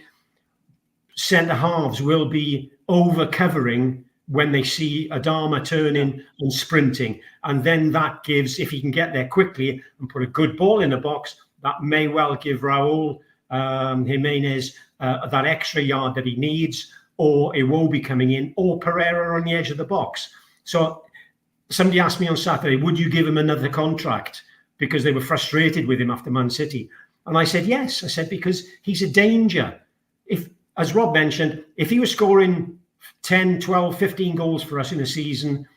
centre halves will be over covering when they see Adama turning and sprinting, and then that gives, if he can get there quickly and put a good ball in the box, that may well give Raul Jimenez that extra yard that he needs, or Iwobi coming in, or Pereira on the edge of the box. So somebody asked me on Saturday, would you give him another contract? Because they were frustrated with him after Man City. And I said, yes. I said, because he's a danger. If, as Rob mentioned, if he was scoring 10, 12, 15 goals for us in a season,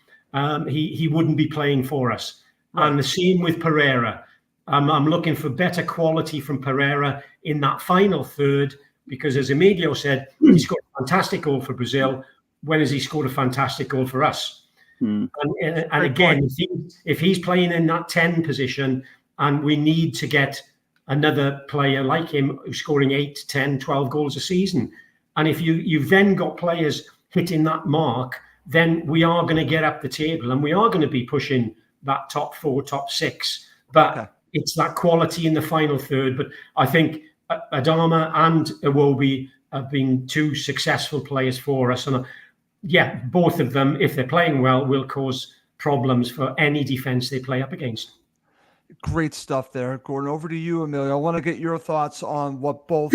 he wouldn't be playing for us. Right. And the same with Pereira. I'm looking for better quality from Pereira in that final third, because as Emilio said, he scored a fantastic goal for Brazil. When has he scored a fantastic goal for us? And again, if he's playing in that 10 position and we need to get another player like him who's scoring 8, 10, 12 goals a season, and if you've then got players hitting that mark, then we are going to get up the table and we are going to be pushing that top 4, top 6. But it's that quality in the final third. But I think Adama and Iwobi have been 2 successful players for us. And yeah, both of them, if they're playing well, will cause problems for any defense they play up against. Great stuff there, Gordon. Over to you, Emilio. I want to get your thoughts on what both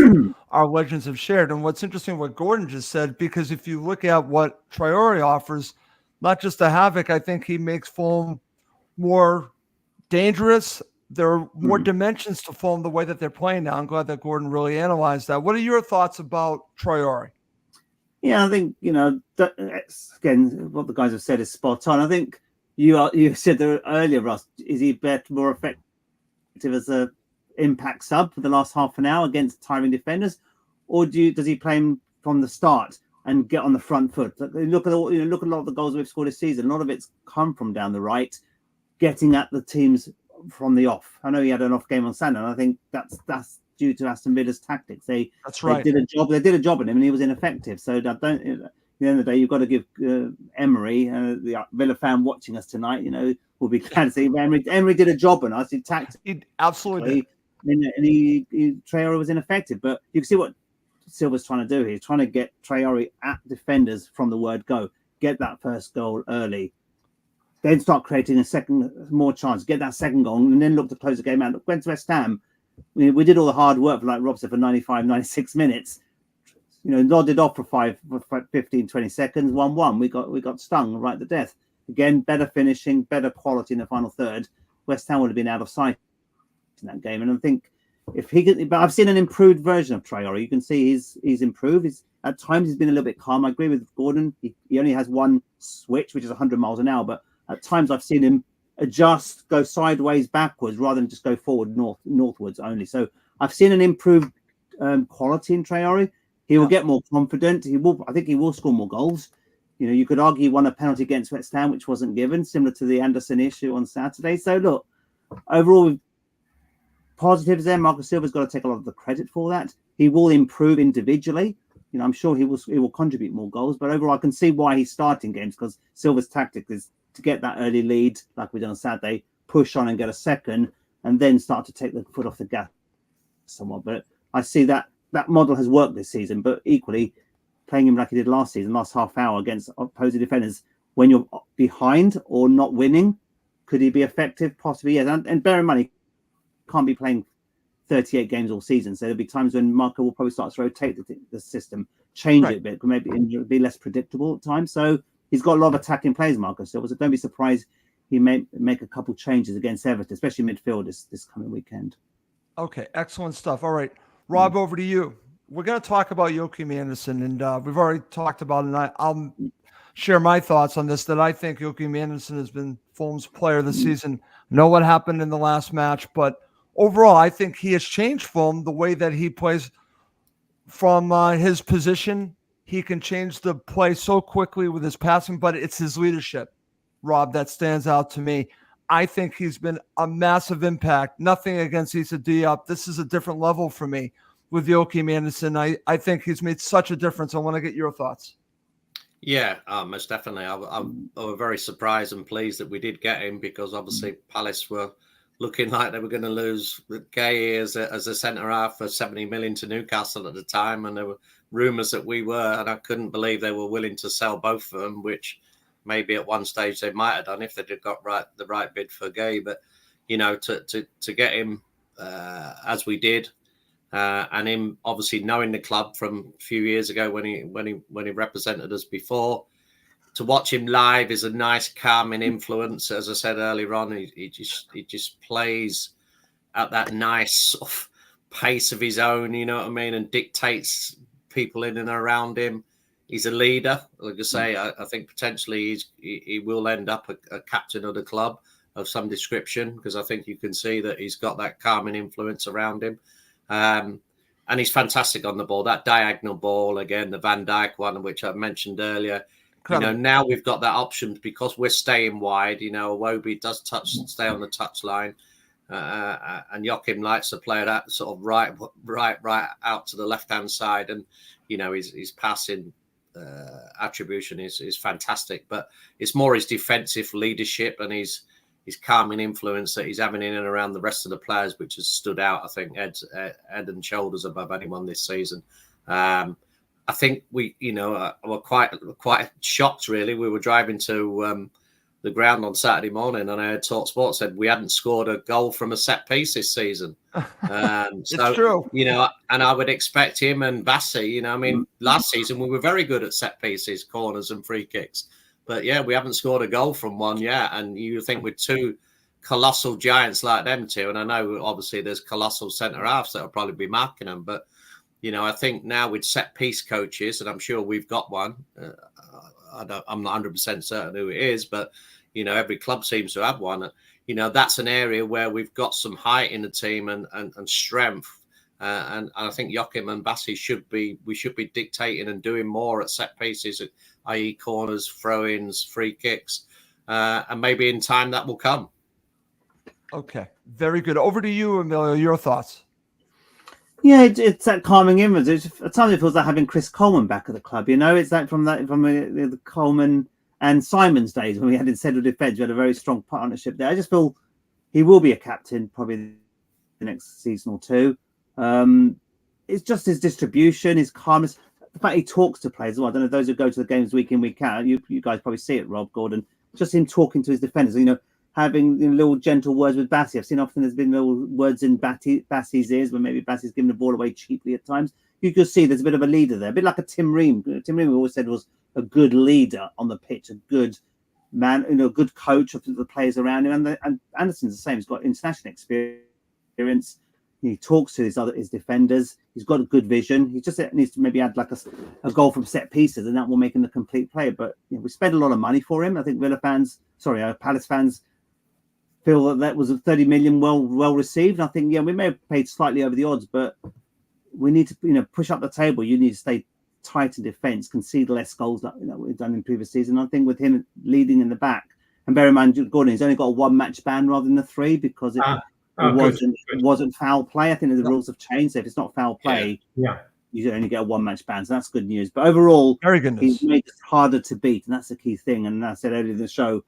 our legends have shared. And what's interesting, what Gordon just said, because if you look at what Traore offers, not just the havoc, I think he makes Fulham more dangerous there are more dimensions to Fulham the way that they're playing now. I'm glad that Gordon really analyzed that. What are your thoughts about Traore? Yeah, I think, again, what the guys have said is spot on. I think you said there earlier, Russ, is he better, more effective as a impact sub for the last half an hour against tiring defenders, or does he play him from the start and get on the front foot? Look at a lot of the goals we've scored this season. A lot of it's come from down the right, getting at the teams from the off. I know he had an off game on Sunday, and I think that's due to Aston Villa's tactics. That's right. They did a job on him, and he was ineffective. So at the end of the day, you've got to give Emery, the Villa fan watching us tonight, will be glad to see Emery did a job on us. He absolutely did. And Traore was ineffective. But you can see what Silva's trying to do here. He's trying to get Traore at defenders from the word go. Get that first goal early. Then start creating a second more chance. Get that second goal, and then look to close the game out. Went to West Ham. We did all the hard work, like Rob said, for 95, 96 minutes. Nodded off for 15, 20 seconds, 1-1. We got stung right to death. Again, better finishing, better quality in the final third. West Ham would have been out of sight in that game. And I think but I've seen an improved version of Traore. You can see he's improved. At times he's been a little bit calm. I agree with Gordon. He only has one switch, which is 100 miles an hour. But at times I've seen him adjust, go sideways, backwards, rather than just go forward, northwards only. So I've seen an improved quality in Traore. He will get more confident. I think he will score more goals. You could argue he won a penalty against West Ham, which wasn't given, similar to the Anderson issue on Saturday. So look, overall, positives there. Marco Silva's got to take a lot of the credit for that. He will improve individually. I'm sure he will contribute more goals. But overall, I can see why he's starting games, because Silva's tactic is to get that early lead, like we did on Saturday, push on and get a second, and then start to take the foot off the gas somewhat. But I see that model has worked this season, but equally playing him like he did last season, last half hour against opposing defenders, when you're behind or not winning, could he be effective? Possibly, yes. And bear in mind, he can't be playing 38 games all season. So there'll be times when Marco will probably start to rotate the system, change it a bit, maybe be less predictable at times. So he's got a lot of attacking players, Marco Silva. So don't be surprised he may make a couple changes against Everton, especially midfield this coming weekend. Okay, excellent stuff. All right, Rob, over to you. We're going to talk about Joachim Andersen, and we've already talked about it, and I'll share my thoughts on this, that I think Joachim Andersen has been Fulham's player of the season. Know what happened in the last match, but overall, I think he has changed Fulham the way that he plays from his position. He can change the play so quickly with his passing, but it's his leadership, Rob, that stands out to me. I think he's been a massive impact. Nothing against Issa Diop. This is a different level for me with Joachim Andersen. I think he's made such a difference. I want to get your thoughts. Yeah, most definitely. I was very surprised and pleased that we did get him, because obviously Palace were looking like they were going to lose Gay as a centre half for 70 million to Newcastle at the time, and there were rumours that we were, and I couldn't believe they were willing to sell both of them, which maybe at one stage they might have done if they'd have got the right bid for Gay. But to get him as we did, and him obviously knowing the club from a few years ago when he represented us before, to watch him live is a nice calming influence. As I said earlier on, he just plays at that nice sort of pace of his own, you know what I mean, and dictates people in and around him. He's a leader. Like I say, I think potentially he will end up a captain of the club of some description, because I think you can see that he's got that calming influence around him. And he's fantastic on the ball. That diagonal ball, again, the Van Dijk one, which I mentioned earlier. Now we've got that option because we're staying wide. Iwobi does stay on the touchline, and Joachim likes to play that sort of right out to the left-hand side. And, his passing attribution is fantastic, but it's more his defensive leadership and his calming influence that he's having in and around the rest of the players, which has stood out, I think, head and shoulders above anyone this season. I think we, were quite shocked, really. We were driving to the ground on Saturday morning, and I heard Talk Sport said we hadn't scored a goal from a set piece this season. It's true. And I would expect him and Bassi, last season we were very good at set pieces, corners and free kicks. But yeah, we haven't scored a goal from one yet. And you think with two colossal giants like them two, and I know obviously there's colossal centre halves that will probably be marking them, but I think now with set piece coaches, and I'm sure we've got one. I'm not 100% certain who it is, but every club seems to have one. That's an area where we've got some height in the team and strength. And I think Joachim and Bassi we should be dictating and doing more at set pieces, i.e. corners, throw-ins, free kicks, and maybe in time that will come. Okay, very good. Over to you, Emilio. Your thoughts? Yeah, it's that calming influence. At times it feels like having Chris Coleman back at the club. It's like from the Coleman and Simon's days when we had in central defence. We had a very strong partnership there. I just feel he will be a captain probably the next season or two. It's just his distribution, his calmness, the fact he talks to players as well. I don't know, those who go to the games week in, week out, you guys probably see it, Rob Gordon, just him talking to his defenders, having little gentle words with Bassi. I've seen often there's been little words in Bassi's ears when maybe Bassi's giving the ball away cheaply at times. You can see there's a bit of a leader there, a bit like a Tim Ream. Tim Ream, we always said, was a good leader on the pitch, a good man, a good coach of the players around him. And Anderson's the same. He's got international experience. He talks to his defenders. He's got a good vision. He just needs to maybe add like a goal from set pieces, and that will make him a complete player. But we spent a lot of money for him. I think Palace fans feel that was a 30 million well received. I think we may have paid slightly over the odds, but we need to push up the table. You need to stay tight in defence, concede less goals like we've done in previous season. I think with him leading in the back, and bear in mind Gordon, he's only got a 1-match ban rather than a 3 because it wasn't foul play. I think the rules have changed. So if it's not foul play, you only get a 1-match ban. So that's good news. But overall, very good news. He's made it harder to beat, and that's the key thing. And I said earlier in the show,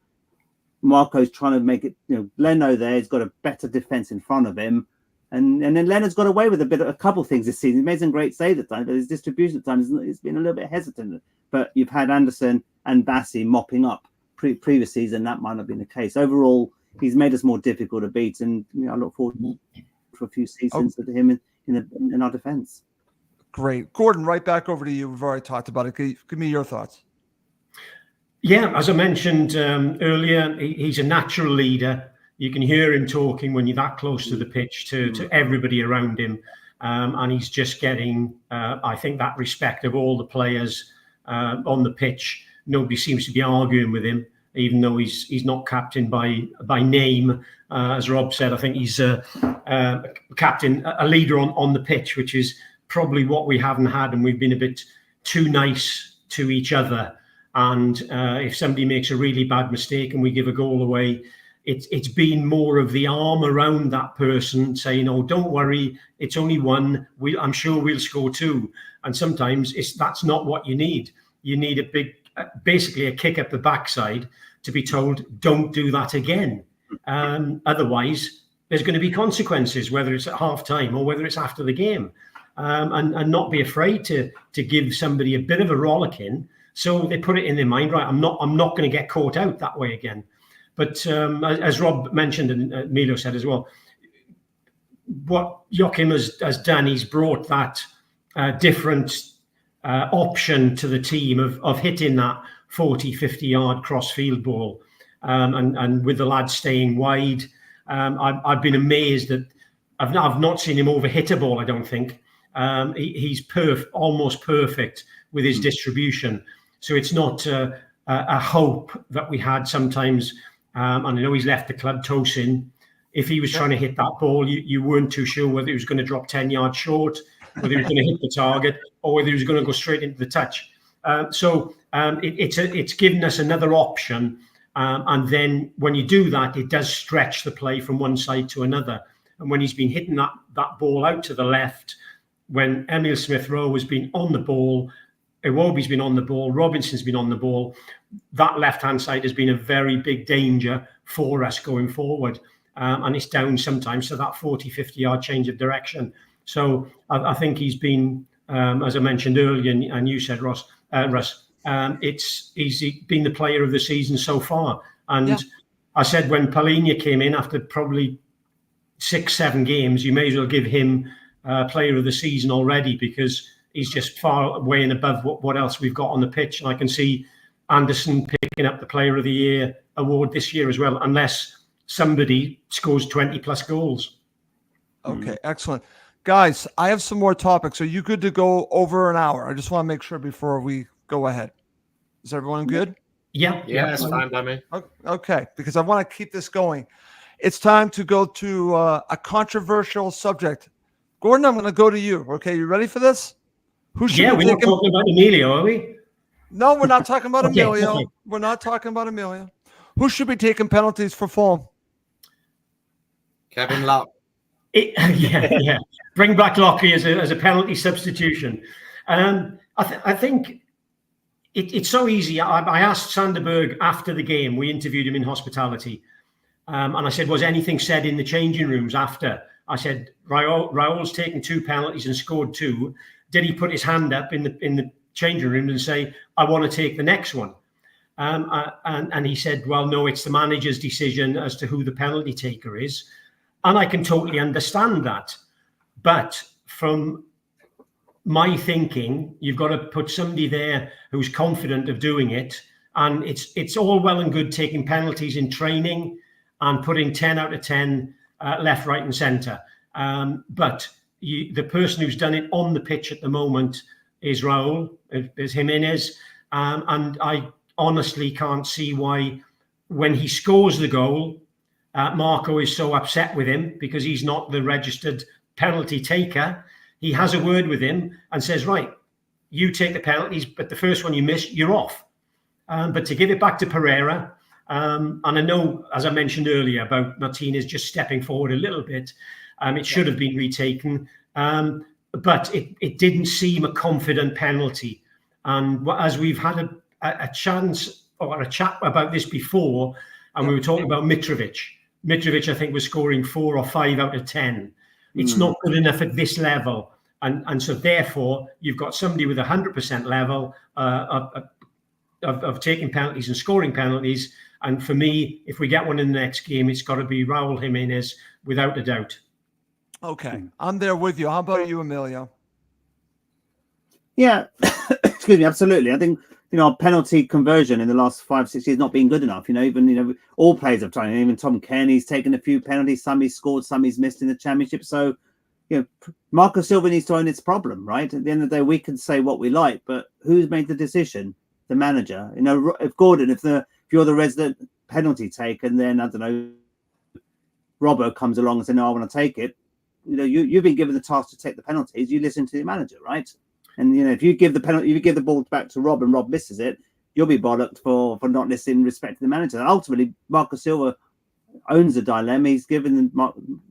Marco's trying to make it, Leno there, he's got a better defence in front of him. And then Leonard's got away with a couple of things this season. He made some great saves at times, but his distribution at times it's been a little bit hesitant. But you've had Anderson and Bassi mopping up previous season. That might not have been the case. Overall, he's made us more difficult to beat. And I look forward for a few seasons with him in our defence. Great. Gordon, right back over to you. We've already talked about it. Give me your thoughts. Yeah, as I mentioned earlier, he's a natural leader. You can hear him talking when you're that close to the pitch to everybody around him. And he's just getting, I think, that respect of all the players on the pitch. Nobody seems to be arguing with him, even though he's not captain by name. As Rob said, I think he's a captain, a leader on the pitch, which is probably what we haven't had. And we've been a bit too nice to each other. And if somebody makes a really bad mistake and we give a goal away, it's been more of the arm around that person saying, "Oh, don't worry, it's only one. I'm sure we'll score 2." And sometimes that's not what you need. You need basically a kick up the backside to be told, "Don't do that again." Otherwise, there's going to be consequences, whether it's at half time or whether it's after the game, and not be afraid to give somebody a bit of a rollicking. So they put it in their mind, right? I'm not going to get caught out that way again. But as Rob mentioned and Emilio said as well, what Joachim has done, he's brought that different option to the team of hitting that 40, 50-yard cross-field ball. And with the lads staying wide, I've been amazed that I've not seen him overhit a ball, I don't think. He's almost perfect with his distribution. So it's not a hope that we had sometimes. And I know he's left the club, Tosin. If he was trying to hit that ball, you weren't too sure whether he was going to drop 10 yards short, whether he was going to hit the target, or whether he was going to go straight into the touch. So it's given us another option. And then when you do that, it does stretch the play from one side to another. And when he's been hitting that ball out to the left, when Emil Smith-Rowe has been on the ball, Iwobi's been on the ball, Robinson's been on the ball, that left-hand side has been a very big danger for us going forward. And it's down sometimes to that 40, 50-yard change of direction. So I think he's been, as I mentioned earlier, and you said, Russ, he's been the player of the season so far. And I said when Palhinha came in after probably 6-7 games, you may as well give him player of the season already, because he's just far way and above what else we've got on the pitch. And I can see Anderson picking up the Player of the Year award this year as well, unless somebody scores 20 plus goals. Okay, excellent. Guys, I have some more topics. Are you good to go over an hour? I just want to make sure before we go ahead. Is everyone good? Yeah. It's fine by me. Okay, because I want to keep this going. It's time to go to a controversial subject. Gordon, I'm going to go to you. Okay, you ready for this? We're not talking about Emilio, are we? No, we're not talking about Okay, Emilio. okay. We're not talking about Emilio. Who should be taking penalties for Fulham? Kevin Locke. Yeah. Bring back Lockie as a penalty substitution. I think it's so easy. I asked Sanderberg after the game. We interviewed him in hospitality. And I said, was anything said in the changing rooms after? I said, Raul's taken 2 penalties and scored 2. Did he put his hand up in the changing room and say, I want to take the next one? And he said, well, no, it's the manager's decision as to who the penalty taker is. And I can totally understand that. But from my thinking, you've got to put somebody there who's confident of doing it. And it's all well and good taking penalties in training and putting 10 out of 10 left, right and centre. But the person who's done it on the pitch at the moment is Raul, is Jimenez. And I honestly can't see why, when he scores the goal, Marco is so upset with him because he's not the registered penalty taker. He has a word with him and says, right, you take the penalties, but the first one you miss, you're off. But to give it back to Pereira, and I know, as I mentioned earlier, about Martinez just stepping forward a little bit, it should have been retaken, but it didn't seem a confident penalty. And as we've had a chance or a chat about this before, and we were talking about Mitrovic. Mitrovic, I think, was scoring 4 or 5 out of 10. It's not good enough at this level. And so therefore, you've got somebody with 100% level of taking penalties and scoring penalties. And for me, if we get one in the next game, it's got to be Raul Jimenez, without a doubt. Okay, I'm there with you. How about you, Emilio? Yeah, excuse me, absolutely. I think, our penalty conversion in the last 5-6 years not been good enough. Even all players have tried. Even Tom Kearney's taken a few penalties. Some he's scored, some he's missed in the Championship. So, Marco Silva needs to own its problem, right? At the end of the day, we can say what we like, but who's made the decision? The manager. If Gordon, if you're the resident penalty taker, and then I don't know, Robbo comes along and says, "No, I want to take it." You've been given the task to take the penalties. You listen to the manager, right? And if you give the penalty, if you give the ball back to Rob and Rob misses it, you'll be bollocked for not listening, respect to the manager. And ultimately, Marco Silva owns the dilemma. He's given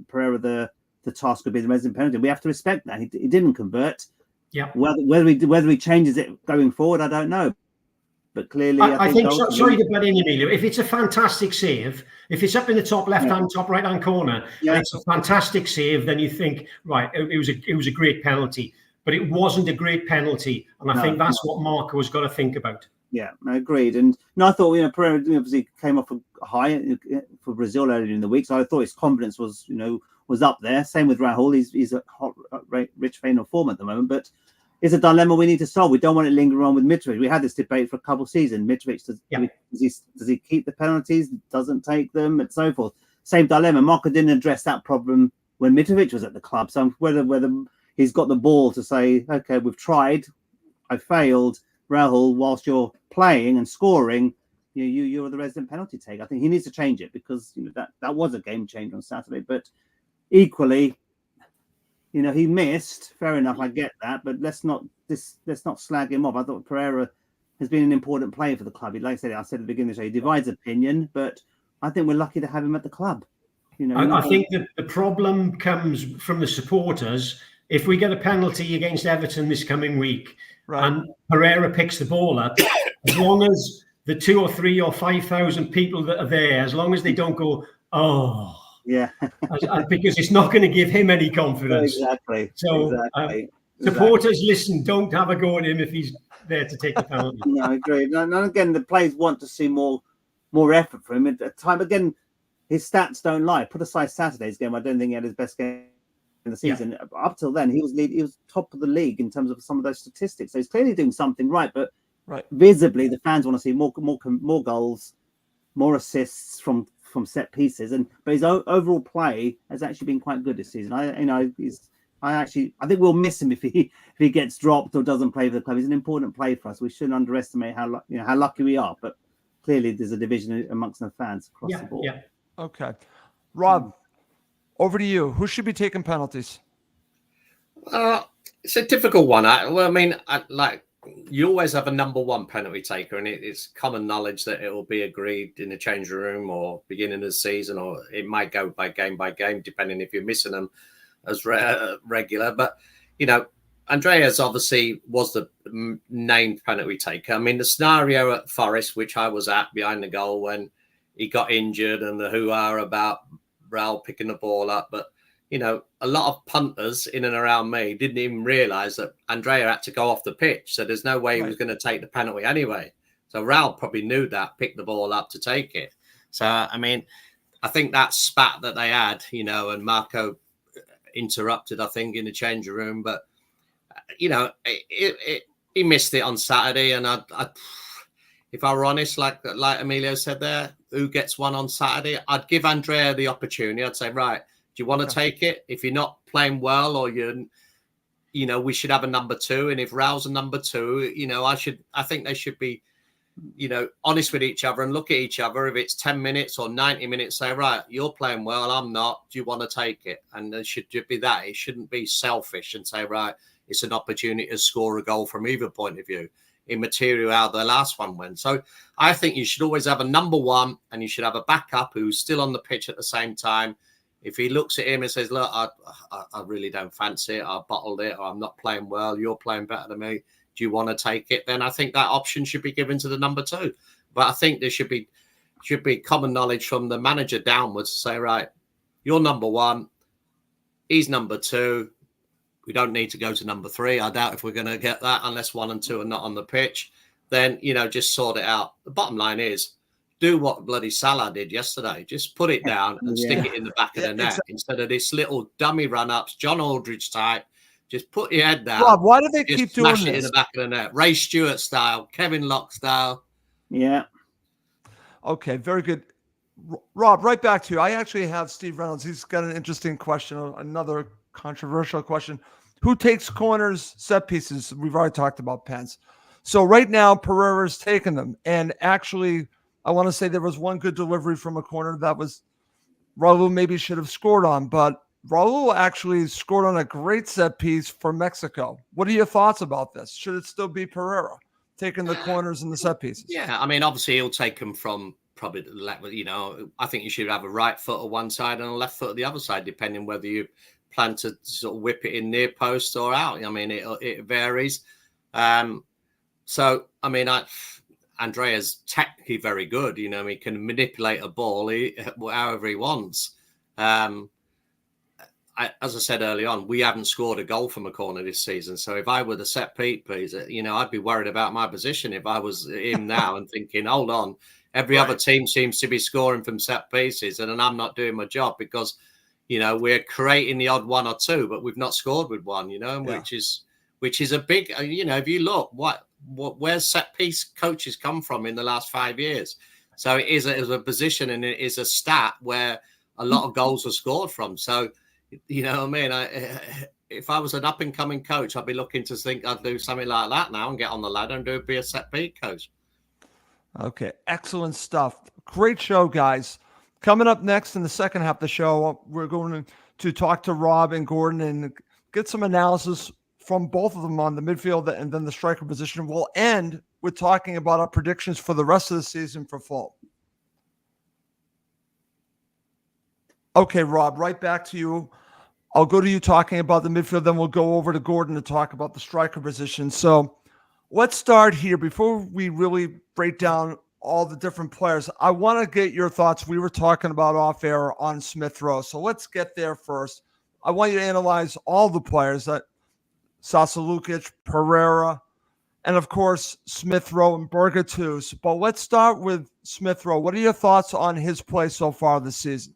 Pereira the task of being the resident penalty. We have to respect that. He didn't convert. Yeah. Whether he changes it going forward, I don't know. But clearly, I think sorry to butt in, Emilio. If it's a fantastic save, if it's up in the top left-hand, top right-hand corner, and it's a fantastic save, then you think, right, it was a great penalty. But it wasn't a great penalty, and I think that's what Marco has got to think about. Yeah, I agreed. And I thought, Pereira obviously came off a high for Brazil earlier in the week, so I thought his confidence was up there. Same with Raul. He's a hot, rich vein of form at the moment, but it's a dilemma we need to solve. We don't want it lingering on with Mitrovic. We had this debate for a couple of seasons. Mitrovic, does he keep the penalties? Doesn't take them, and so forth. Same dilemma. Marco didn't address that problem when Mitrovic was at the club. So whether he's got the ball to say, okay, we've tried, I failed. Raul, whilst you're playing and scoring, you're the resident penalty taker. I think he needs to change it because that was a game changer on Saturday. But equally, he missed. Fair enough, I get that. But let's not slag him off. I thought Pereira has been an important player for the club. Like I said at the beginning of the show, he divides opinion, but I think we're lucky to have him at the club. I think that the problem comes from the supporters. If we get a penalty against Everton this coming week, and Pereira picks the ball up, as long as the 2 or 3 or 5,000 people that are there, as long as they don't go, oh, yeah, because it's not going to give him any confidence. Exactly. So supporters, listen, don't have a go at him if he's there to take the penalty. No, I agree. And again, the players want to see more effort from him. At the time, again, his stats don't lie. Put aside Saturday's game, I don't think he had his best game in the season. Yeah. Up till then, he was top of the league in terms of some of those statistics. So he's clearly doing something right. But visibly, the fans want to see more goals, more assists from from set pieces, but his overall play has actually been quite good this season. I think we'll miss him if he gets dropped or doesn't play for the club. He's an important player for us. We shouldn't underestimate how lucky we are. But clearly, there's a division amongst the fans across the board. Yeah. Okay, Rob, over to you. Who should be taking penalties? It's a difficult one. You always have a number one penalty taker, and it's common knowledge that it will be agreed in the changing room or beginning of the season, or it might go by game, depending if you're missing them as regular. But, Andreas obviously was the named penalty taker. I mean, the scenario at Forest, which I was at behind the goal when he got injured, and the hoo-ha about Raul picking the ball up, but a lot of punters in and around me didn't even realise that Andrea had to go off the pitch. So there's no way he was going to take the penalty anyway. So Raul probably knew that, picked the ball up to take it. So, I think that spat that they had, and Marco interrupted, I think, in the changing room. But, he missed it on Saturday. And if I were honest, like Emilio said there, who gets one on Saturday? I'd give Andrea the opportunity. I'd say, right, do you want to take it? If you're not playing well, or we should have a number two. And if Raul's a number two, I think they should be, honest with each other and look at each other. If it's 10 minutes or 90 minutes, say, right, you're playing well, I'm not. Do you want to take it? And there should be that. It shouldn't be selfish and say, right, it's an opportunity to score a goal from either point of view. Immaterial how the last one went. So I think you should always have a number one, and you should have a backup who's still on the pitch at the same time. If he looks at him and says, look, I really don't fancy it, I bottled it, or I'm not playing well, you're playing better than me, do you want to take it? Then I think that option should be given to the number two. But I think there should be common knowledge from the manager downwards to say, right, you're number one, he's number two. We don't need to go to number three. I doubt if we're going to get that unless 1 and 2 are not on the pitch. Then, just sort it out. The bottom line is, do what bloody Salah did yesterday. Just put it down and stick it in the back of the net instead of this little dummy run-ups, John Aldridge type. Just put your head down. Rob, why do they keep doing this? Smash it in the back of the net. Ray Stewart style, Kevin Locke style. Yeah. Okay, very good. Rob, right back to you. I actually have Steve Reynolds. He's got an interesting question, another controversial question. Who takes corners, set pieces? We've already talked about pens. So right now, Pereira's taking them. And actually, I want to say there was one good delivery from a corner that was Raul maybe should have scored on, but Raul actually scored on a great set piece for Mexico. What are your thoughts about this? Should it still be Pereira taking the corners and the set pieces? Yeah, obviously he'll take them from probably the left. I think you should have a right foot on one side and a left foot on the other side, depending whether you plan to sort of whip it in near post or out. It varies. Andrea's technically very good. He can manipulate a ball however he wants. As I said early on, we haven't scored a goal from a corner this season. So if I were the set piece, I'd be worried about my position if I was him now and thinking, hold on, every other team seems to be scoring from set pieces, and I'm not doing my job because, we're creating the odd one or two, but we've not scored with one, which is a big, if you look, where set piece coaches come from in the last 5 years. So it is a position, and it is a stat where a lot of goals are scored from. So, if I was an up and coming coach, I'd be looking to think I'd do something like that now and get on the ladder and be a set piece coach. Okay. Excellent stuff. Great show, guys. Coming up next in the second half of the show, we're going to talk to Rob and Gordon and get some analysis from both of them on the midfield and then the striker position. We'll end with talking about our predictions for the rest of the season for Fulham. Okay, Rob, right back to you. I'll go to you talking about the midfield, then we'll go over to Gordon to talk about the striker position. So let's start here. Before we really break down all the different players, I want to get your thoughts. We were talking about off air on Smith Rowe. So let's get there first. I want you to analyze all the players that Sasa Lukic, Pereira, and of course, Smith Rowe and Bergatus. But let's start with Smith Rowe. What are your thoughts on his play so far this season?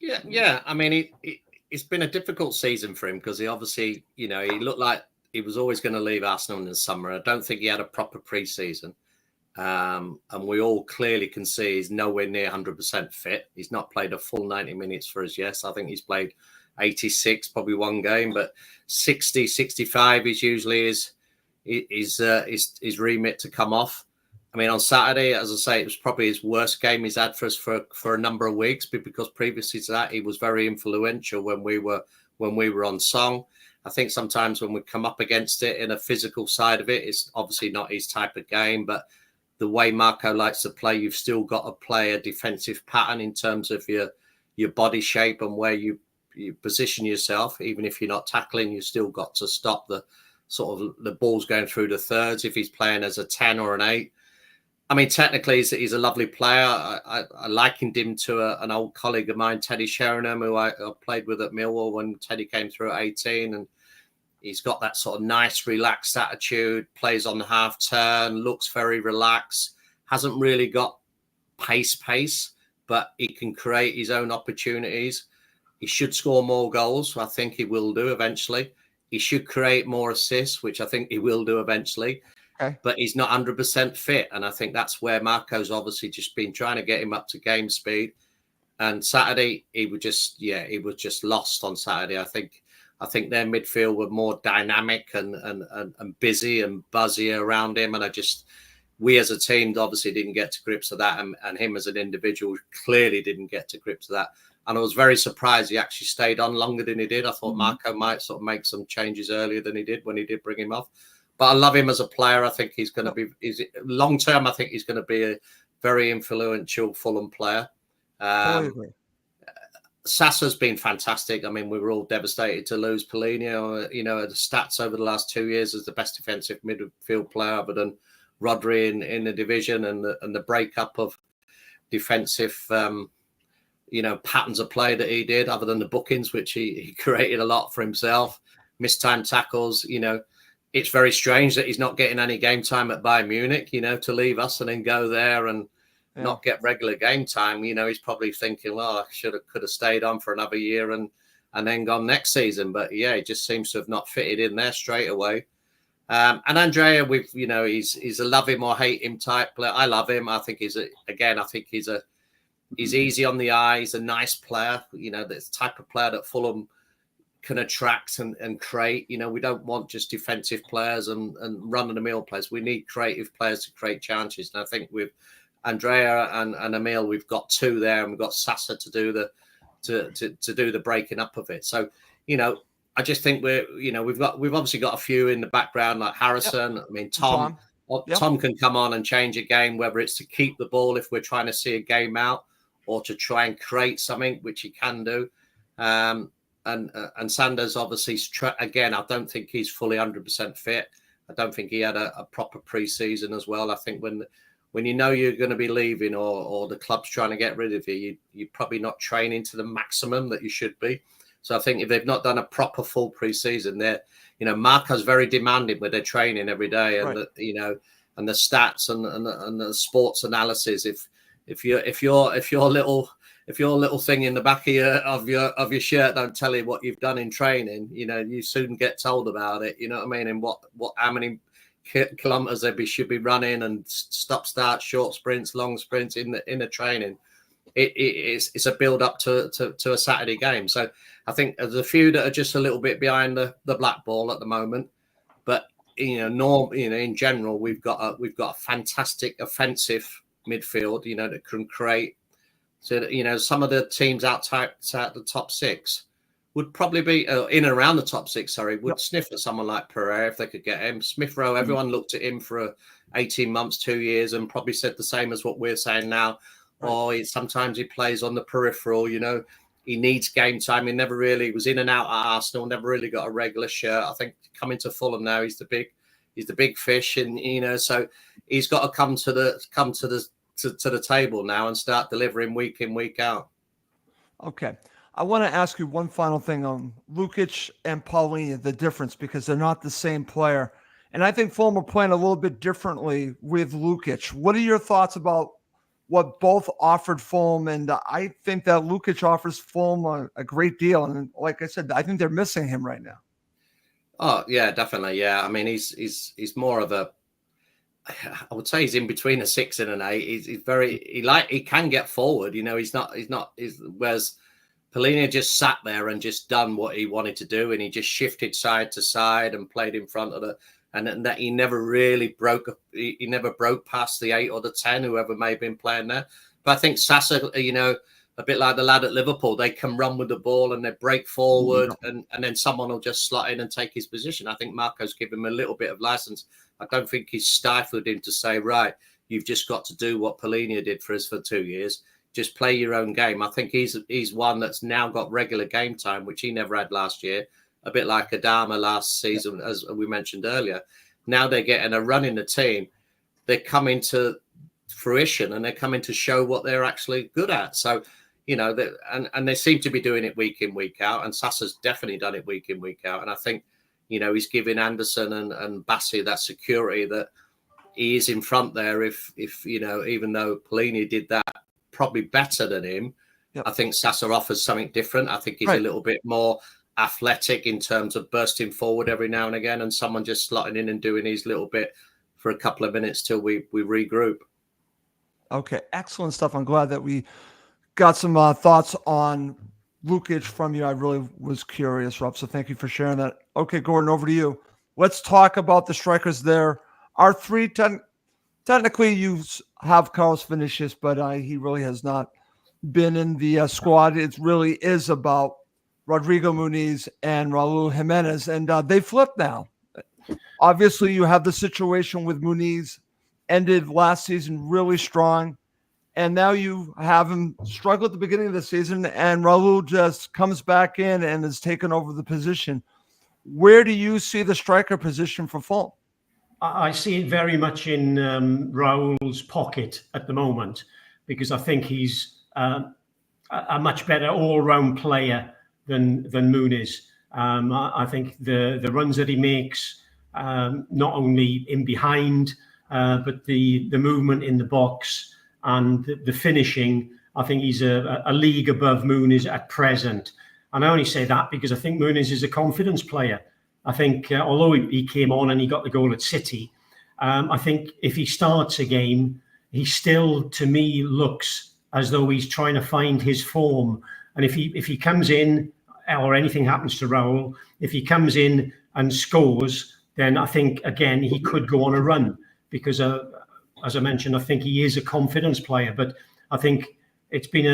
Yeah. It's been a difficult season for him because he obviously, he looked like he was always going to leave Arsenal in the summer. I don't think he had a proper pre-season. And we all clearly can see he's nowhere near 100% fit. He's not played a full 90 minutes for us yet. I think he's played 86, probably one game, but 60, 65 is usually his remit to come off. I mean, on Saturday, as I say, it was probably his worst game he's had for us for a number of weeks, because previously to that, he was very influential when we were on song. I think sometimes when we come up against it in a physical side of it, it's obviously not his type of game, but the way Marco likes to play, you've still got to play a defensive pattern in terms of your body shape and where you position yourself. Even if you're not tackling, you still got to stop the sort of the balls going through the thirds if he's playing as a 10 or an 8. I mean, technically, he's a lovely player. I likened him to an old colleague of mine, Teddy Sheringham, who I played with at Millwall when Teddy came through at 18. And he's got that sort of nice, relaxed attitude, plays on the half turn, looks very relaxed, hasn't really got pace, but he can create his own opportunities. He should score more goals. I think he will do eventually. He should create more assists, which I think he will do eventually. Okay. But he's not 100% fit. And I think that's where Marco's obviously just been trying to get him up to game speed. And Saturday, he was just lost on Saturday. I think their midfield were more dynamic and busy and buzzy around him. And we as a team obviously didn't get to grips with that. And him as an individual clearly didn't get to grips with that. And I was very surprised he actually stayed on longer than he did. I thought Marco might sort of make some changes earlier than he did when he did bring him off. But I love him as a player. I think he's going to be long term. I think he's going to be a very influential Fulham player. Sassa's been fantastic. I mean, we were all devastated to lose Paulinho. You know, the stats over the last 2 years as the best defensive midfield player other than Rodri in the division, and the breakup of defensive, patterns of play that he did, other than the bookings, which he created a lot for himself. Mistimed tackles. It's very strange that he's not getting any game time at Bayern Munich, to leave us and then go there and not get regular game time. He's probably thinking, well, I could have stayed on for another year and then gone next season. But yeah, he just seems to have not fitted in there straight away. And Andrea, he's a love him or hate him type player. I love him. I think he's easy on the eye. He's a nice player. The type of player that Fulham can attract and create. We don't want just defensive players and run-of-the-mill players. We need creative players to create challenges. And I think with Andrea and Emil, we've got two there, and we've got Sasa to do the breaking up of it. So, I just think we've obviously got a few in the background like Harrison. Yep. I mean, Tom can come on and change a game, whether it's to keep the ball if we're trying to see a game out, or to try and create something, which he can do. And Sanders, obviously, again, I don't think he's fully 100% fit. I don't think he had a proper pre-season as well. I think when you know you're going to be leaving, or the club's trying to get rid of you, you're probably not training to the maximum that you should be. So I think if they've not done a proper full pre-season, Marco's very demanding with their training every day, and and the stats and the sports analysis. If your little thing in the back of your shirt don't tell you what you've done in training, you soon get told about it. You know what I mean? And how many kilometers they should be running, and stop-start, short sprints, long sprints in the training. It's a build up to a Saturday game. So I think there's a few that are just a little bit behind the black ball at the moment. But in general, we've got a fantastic offensive midfield. That can create. So, some of the teams outside the top six would probably be in and around the top six, would sniff at someone like Pereira if they could get him. Smith Rowe, everyone looked at him for 18 months, 2 years, and probably said the same as what we're saying now. Right. Or sometimes he plays on the peripheral, he needs game time. He never really was in and out at Arsenal, never really got a regular shirt. I think coming to Fulham now, he's the big fish, and so he's got to come to the table now and start delivering week in, week out. Okay. I want to ask you one final thing on Lukic and Paulinho, the difference, because they're not the same player. And I think Fulham are playing a little bit differently with Lukic. What are your thoughts about what both offered Fulham? And I think that Lukic offers Fulham a great deal. And like I said, I think they're missing him right now. Oh, yeah, definitely. Yeah. I mean, he's more of I would say he's in between a 6 and an 8. He can get forward. Whereas Pellegrini just sat there and just done what he wanted to do, and he just shifted side to side and played in front of and that he never really broke. He never broke past the 8 or the 10, whoever may have been playing there. But I think Sasa, a bit like the lad at Liverpool, they can run with the ball and they break forward, and then someone will just slot in and take his position. I think Marco's given him a little bit of license. I don't think he's stifled him to say, right, you've just got to do what Pellegrini did for us for 2 years. Just play your own game. I think he's one that's now got regular game time, which he never had last year. A bit like Adama last season, as we mentioned earlier. Now they're getting a run in the team. They're coming to fruition and they're coming to show what they're actually good at. So, and they seem to be doing it week in, week out. And Sasa's definitely done it week in, week out. And I think, he's giving Anderson and Bassi that security that he is in front there. If even though Pellegrini did that probably better than him, I think Sasa offers something different. I think he's a little bit more athletic in terms of bursting forward every now and again, and someone just slotting in and doing his little bit for a couple of minutes till we regroup. Okay, excellent stuff. I'm glad that we got some thoughts on Lukic from you. I really was curious, Rob, so thank you for sharing that. Okay, Gordon, over to you. Let's talk about the strikers there. Our three, technically you have Carlos Vinicius, but he really has not been in the squad. It really is about Rodrigo Muniz and Raul Jimenez, and they flipped now. Obviously, you have the situation with Muniz, ended last season really strong, and now you have him struggle at the beginning of the season, and Raul just comes back in and has taken over the position. Where do you see the striker position for Fulham? I see it very much in Raul's pocket at the moment, because I think he's a much better all-round player than Muniz. I think the runs that he makes, not only in behind, but the movement in the box and the finishing, I think he's a league above Muniz at present. And I only say that because I think Muniz is a confidence player. I think although he came on and he got the goal at City, I think if he starts a game, he still, to me, looks as though he's trying to find his form. And if he comes in, or anything happens to Raul, if he comes in and scores, then I think, again, he could go on a run. Because, as I mentioned, I think he is a confidence player. But I think it's been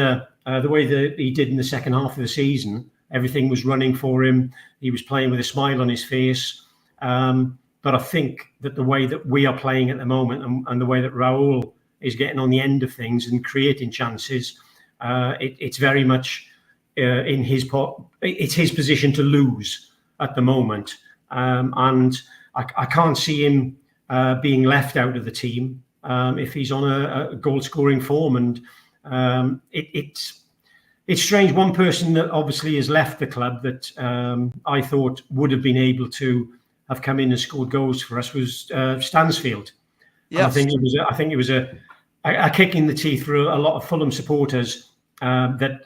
the way that he did in the second half of the season. Everything was running for him. He was playing with a smile on his face. But I think that the way that we are playing at the moment and the way that Raul is getting on the end of things and creating chances, it's very much in his it's his position to lose at the moment. And I can't see him being left out of the team if he's on a goal-scoring form. And it's strange. One person that obviously has left the club that I thought would have been able to have come in and scored goals for us was Stansfield. Yes. I think it was a kick in the teeth for a lot of Fulham supporters that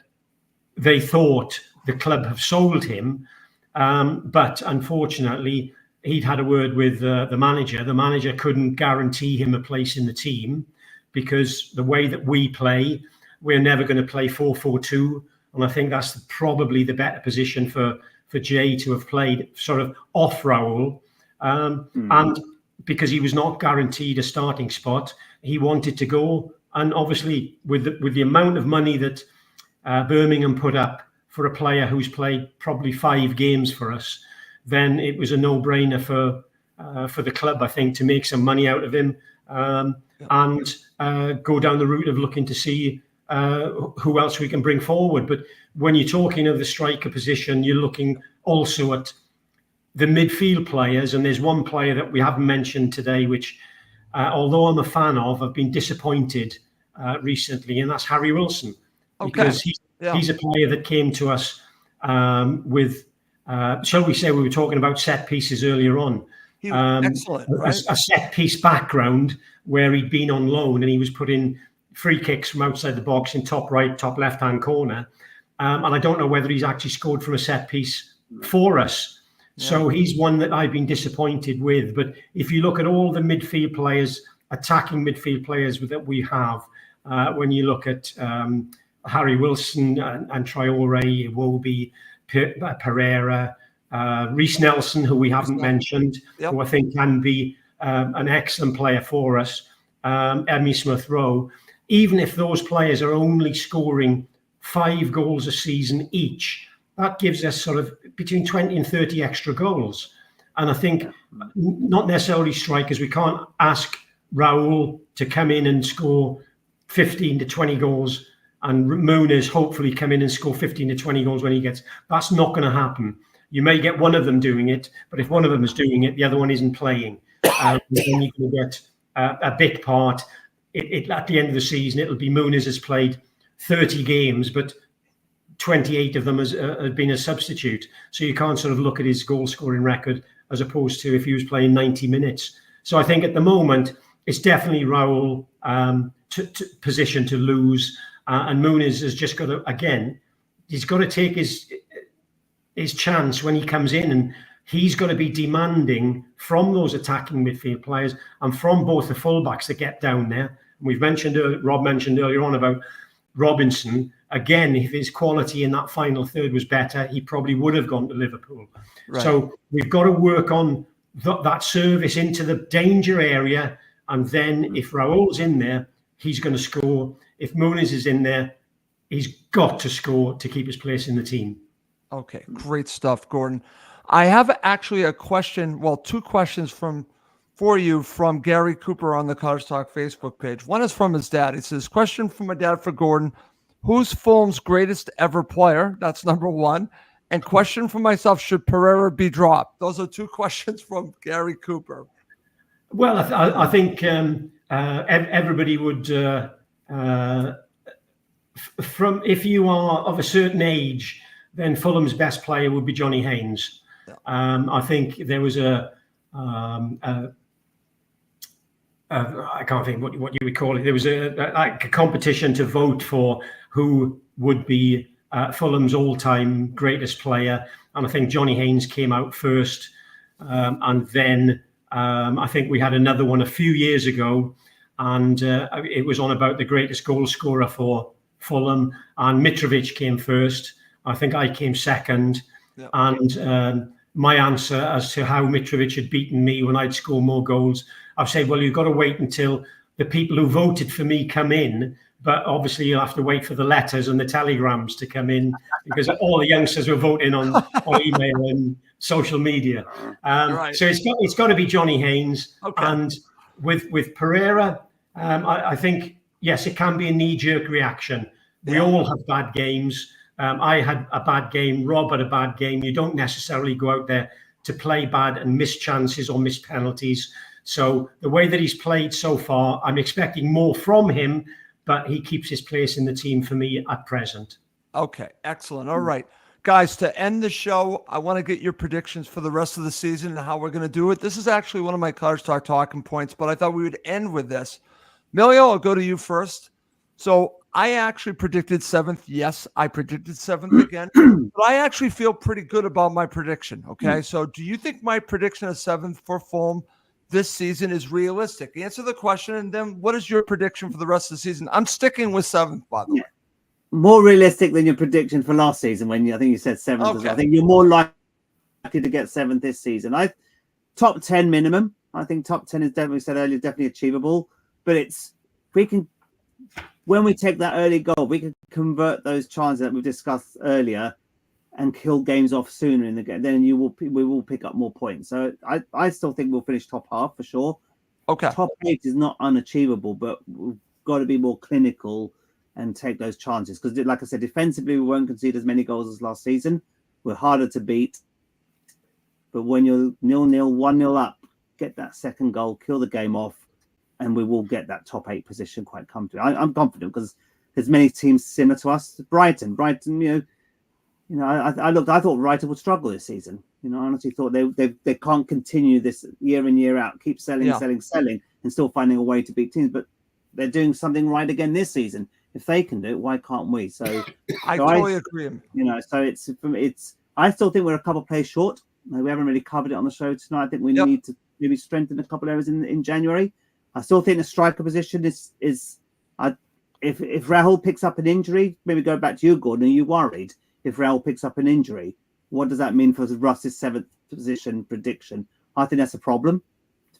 they thought the club have sold him. But unfortunately, he'd had a word with the manager. The manager couldn't guarantee him a place in the team because the way that we play, we're never going to play 4-4-2. And I think that's probably the better position for Jay to have played sort of off Raul. And because he was not guaranteed a starting spot, he wanted to go. And obviously, with the amount of money that Birmingham put up for a player who's played probably 5 games for us, then it was a no-brainer for the club, I think, to make some money out of him and go down the route of looking to see who else we can bring forward. But when you're talking of the striker position, you're looking also at the midfield players. And there's one player that we haven't mentioned today, which, although I'm a fan of, I've been disappointed recently, and that's Harry Wilson. Okay. Because he's a player that came to us with, shall we say, we were talking about set pieces earlier on. Excellent, right? A set piece background where he'd been on loan and he was putting free kicks from outside the box in top right, top left-hand corner. And I don't know whether he's actually scored from a set piece for us. So he's one that I've been disappointed with. But if you look at all the midfield players, attacking midfield players that we have, when you look at Harry Wilson and Traore, Iwobi, Pereira, Reece Nelson, who we haven't mentioned, who I think can be an excellent player for us, Emmy Smith-Rowe, even if those players are only scoring 5 goals a season each, that gives us sort of between 20 and 30 extra goals. And I think not necessarily strikers. We can't ask Raul to come in and score 15 to 20 goals and Muniz hopefully come in and score 15 to 20 goals when he gets. That's not going to happen. You may get one of them doing it, but if one of them is doing it, the other one isn't playing. Then you can get a big part. At the end of the season, it'll be Muniz has played 30 games, but 28 of them has been a substitute. So you can't sort of look at his goal scoring record as opposed to if he was playing 90 minutes. So I think at the moment, it's definitely Raul position to lose. And Muniz has just got to, again, he's got to take his chance when he comes in, and he's got to be demanding from those attacking midfield players and from both the fullbacks to get down there. And we've mentioned, Rob mentioned earlier on about Robinson. Again, if his quality in that final third was better, he probably would have gone to Liverpool. Right. So we've got to work on that service into the danger area. And then if Raul's in there, he's going to score. If Muniz is in there, he's got to score to keep his place in the team. Okay, great stuff, Gordon. I have actually a question, well, 2 questions for you from Gary Cooper on the Cottage Talk Facebook page. One is from his dad. He says, question from my dad for Gordon. Who's Fulham's greatest ever player? That's number 1. And question for myself, should Pereira be dropped? Those are 2 questions from Gary Cooper. Well, I think everybody would, from if you are of a certain age, then Fulham's best player would be Johnny Haynes. I think there was I can't think what you would call it. There was a competition to vote for who would be Fulham's all-time greatest player, and I think Johnny Haynes came out first, and then I think we had another one a few years ago, and it was on about the greatest goal scorer for Fulham, and Mitrovic came first. I think I came second, and my answer as to how Mitrovic had beaten me when I'd score more goals, I've said, well, you've got to wait until the people who voted for me come in, but obviously you'll have to wait for the letters and the telegrams to come in because all the youngsters were voting on email and social media. Right. So it's got to be Johnny Haynes. Okay. And with Pereira, I think, yes, it can be a knee-jerk reaction. We all have bad games. I had a bad game. Rob had a bad game. You don't necessarily go out there to play bad and miss chances or miss penalties. So the way that he's played so far, I'm expecting more from him, but he keeps his place in the team for me at present. Okay, excellent. All right. Guys, to end the show, I want to get your predictions for the rest of the season and how we're going to do it. This is actually one of my Cottage Talk talking points, but I thought we would end with this. Emilio, I'll go to you first. So I actually predicted 7th. Yes, I predicted 7th again, but I actually feel pretty good about my prediction. Okay, so do you think my prediction of 7th for Fulham this season is realistic? Answer the question, and then what is your prediction for the rest of the season? I'm sticking with 7th, by the way. More realistic than your prediction for last season when I think you said 7th. Okay. I think you're more likely to get 7th this season. Top 10 minimum. I think top 10 is definitely, said earlier, definitely achievable. But when we take that early goal, we can convert those chances that we discussed earlier and kill games off sooner in the game. Then we will pick up more points. So I still think we'll finish top half for sure. Okay. Top 8 is not unachievable, but we've got to be more clinical and take those chances. Because like I said, defensively, we won't concede as many goals as last season. We're harder to beat. But when you're 0-0, 1-0 up, get that second goal, kill the game off, and we will get that top 8 position quite comfortably. I'm confident because there's many teams similar to us. Brighton, I thought Brighton would struggle this season. I honestly thought they can't continue this year in, year out, keep selling, and still finding a way to beat teams. But they're doing something right again this season. If they can do it, why can't we? So I totally agree. So it's I still think we're a couple of plays short We haven't really covered it on the show tonight. I think we need to maybe strengthen a couple of areas in January. I still think the striker position is if Raul picks up an injury, maybe go back to you, Gordon. Are you worried if Raul picks up an injury? What does that mean for Russ's 7th position prediction? I think that's a problem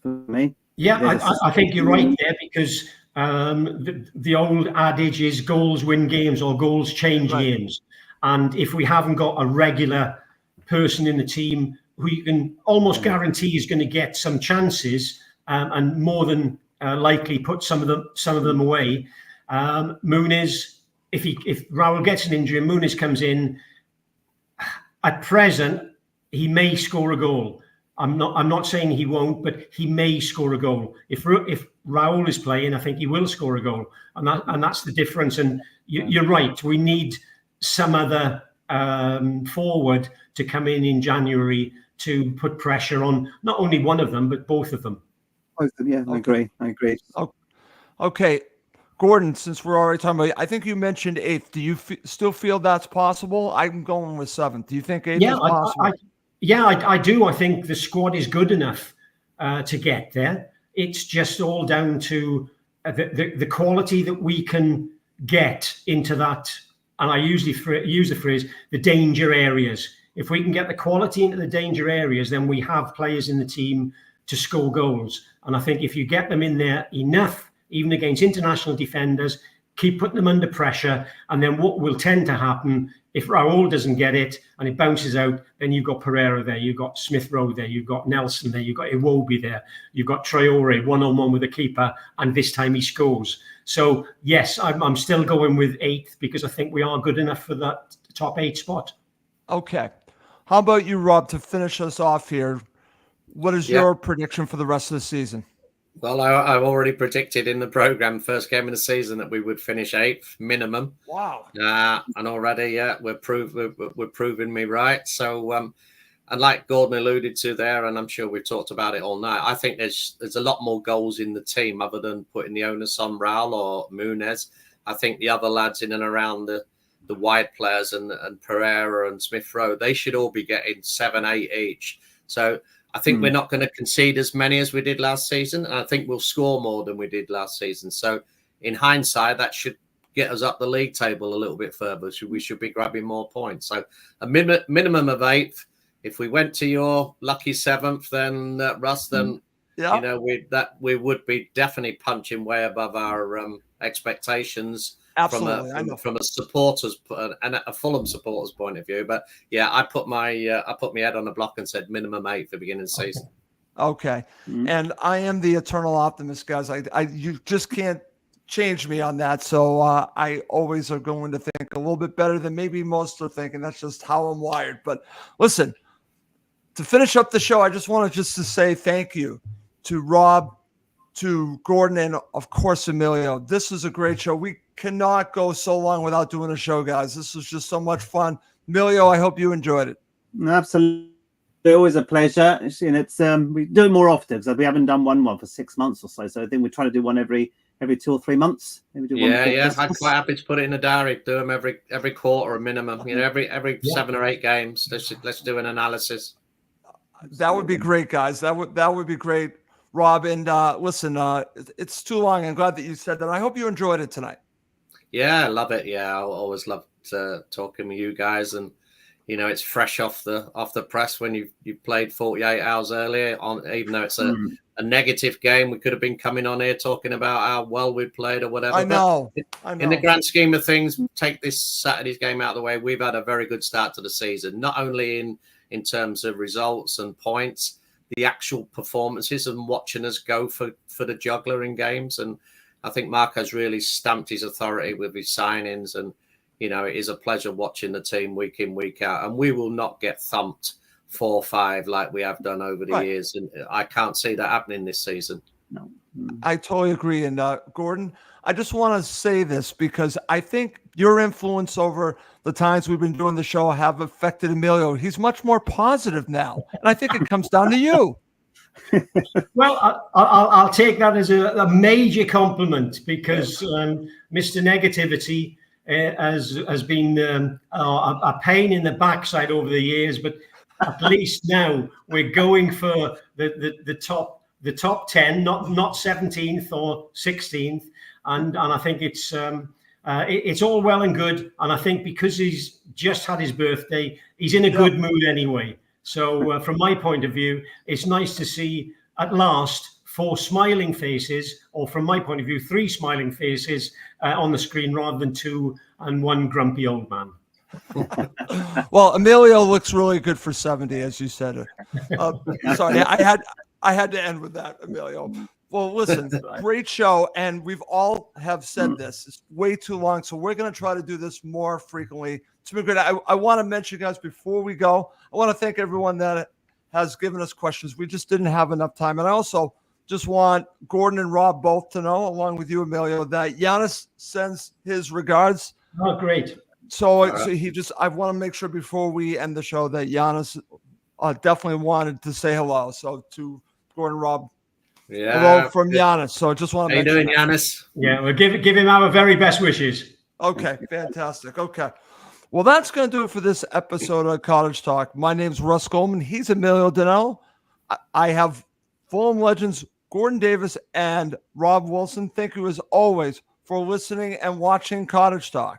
for me. Yeah, I think you're right there, because the old adage is goals win games or goals change games. And if we haven't got a regular person in the team who you can almost guarantee is going to get some chances and more than likely put some of them away, Muniz, if Raul gets an injury and Muniz comes in, at present he may score a goal. I'm not saying he won't, but he may score a goal. If Raul is playing, I think he will score a goal, and that's the difference. And you're right. We need some other forward to come in January to put pressure on not only one of them but both of them. Both of them, yeah. I agree. Okay, Gordon. Since we're already talking about, I think you mentioned 8th. Do you still feel that's possible? I'm going with 7th. Do you think 8th is possible? I do. I think the squad is good enough to get there. It's just all down to the quality that we can get into that. And I usually use the phrase, the danger areas. If we can get the quality into the danger areas, then we have players in the team to score goals. And I think if you get them in there enough, even against international defenders, keep putting them under pressure, and then what will tend to happen, if Raul doesn't get it and it bounces out, then you've got Pereira there, you've got Smith Rowe there, you've got Nelson there, you've got Iwobi there, you've got Traore one-on-one with the keeper, and this time he scores. So yes, I'm still going with 8th because I think we are good enough for that top 8 spot. Okay. How about you, Rob, to finish us off here? What is your prediction for the rest of the season? Well, I've already predicted in the program, first game of the season, that we would finish 8th minimum. Wow! And already, we're proving me right. So, and like Gordon alluded to there, and I'm sure we've talked about it all night, I think there's a lot more goals in the team other than putting the onus on Raul or Muniz. I think the other lads in and around the wide players and Pereira and Smith Rowe, they should all be getting 7, 8 each. So I think we're not going to concede as many as we did last season. And I think we'll score more than we did last season. So in hindsight, that should get us up the league table a little bit further. So we should be grabbing more points. So a minimum of 8th. If we went to your lucky 7th, then Russ, then you know we would be definitely punching way above our expectations. Absolutely, from a supporters and a Fulham supporters point of view. But yeah, I put my head on the block and said minimum 8 for the beginning of the season. Okay. And I am the eternal optimist, guys. You just can't change me on that. So I always are going to think a little bit better than maybe most are thinking. That's just how I'm wired. But listen, to finish up the show, I just wanted to say thank you to Rob, to Gordon, and of course Emilio. This is a great show. We cannot go so long without doing a show, guys. This was just so much fun. Emilio, I hope you enjoyed it. Absolutely, always a pleasure. It's we do it more often, so we haven't done one for 6 months or so. So I think we try to do one every 2 or 3 months. Maybe do one. I'm quite happy to put it in a diary. Do them every quarter, a minimum. You know, every 7 or 8 games. Let's do an analysis. That would be great, guys. That would be great, Rob. And listen, it's too long. I'm glad that you said that. I hope you enjoyed it tonight. Yeah, I love it. Yeah, I always love talking with you guys, and you know, it's fresh off the press when you played 48 hours earlier. Even though it's a negative game, we could have been coming on here talking about how well we played or whatever. I know. In the grand scheme of things, take this Saturday's game out of the way. We've had a very good start to the season, not only in terms of results and points, the actual performances and watching us go for the juggler in games. And I think Mark has really stamped his authority with his signings, and you know, it is a pleasure watching the team week in, week out. And we will not get thumped 4-5 like we have done over the years. And I can't see that happening this season. No, I totally agree. And Gordon, I just want to say this because I think your influence over the times we've been doing the show have affected Emilio. He's much more positive now, and I think it comes down to you. Well, I'll take that as a major compliment, because Mr. Negativity has been a pain in the backside over the years. But at least now we're going for the top 10, not 17th or 16th, and I think it's all well and good. And I think because he's just had his birthday, he's in a good mood anyway. So from my point of view, it's nice to see at last 4 smiling faces, or from my point of view, 3 smiling faces on the screen rather than 2 and 1 grumpy old man. Well, Emilio looks really good for 70, as you said. Sorry, I had to end with that, Emilio. Well, listen, great show, and we've all have said this. It's way too long, so we're going to try to do this more frequently. It's been great. I want to mention, guys, before we go, I want to thank everyone that has given us questions. We just didn't have enough time, and I also just want Gordon and Rob both to know, along with you, Emilio, that Giannis sends his regards. Oh, great. So I want to make sure before we end the show that Giannis definitely wanted to say hello. So to Gordon, Rob, hello from Giannis. So I just want to. How you doing, Giannis? Yeah, we'll give him our very best wishes. Okay, fantastic. Okay, well, that's going to do it for this episode of Cottage Talk. My name's Russ Coleman. He's Emilio Danello. I have Fulham legends Gordon Davies and Rob Wilson. Thank you as always for listening and watching Cottage Talk.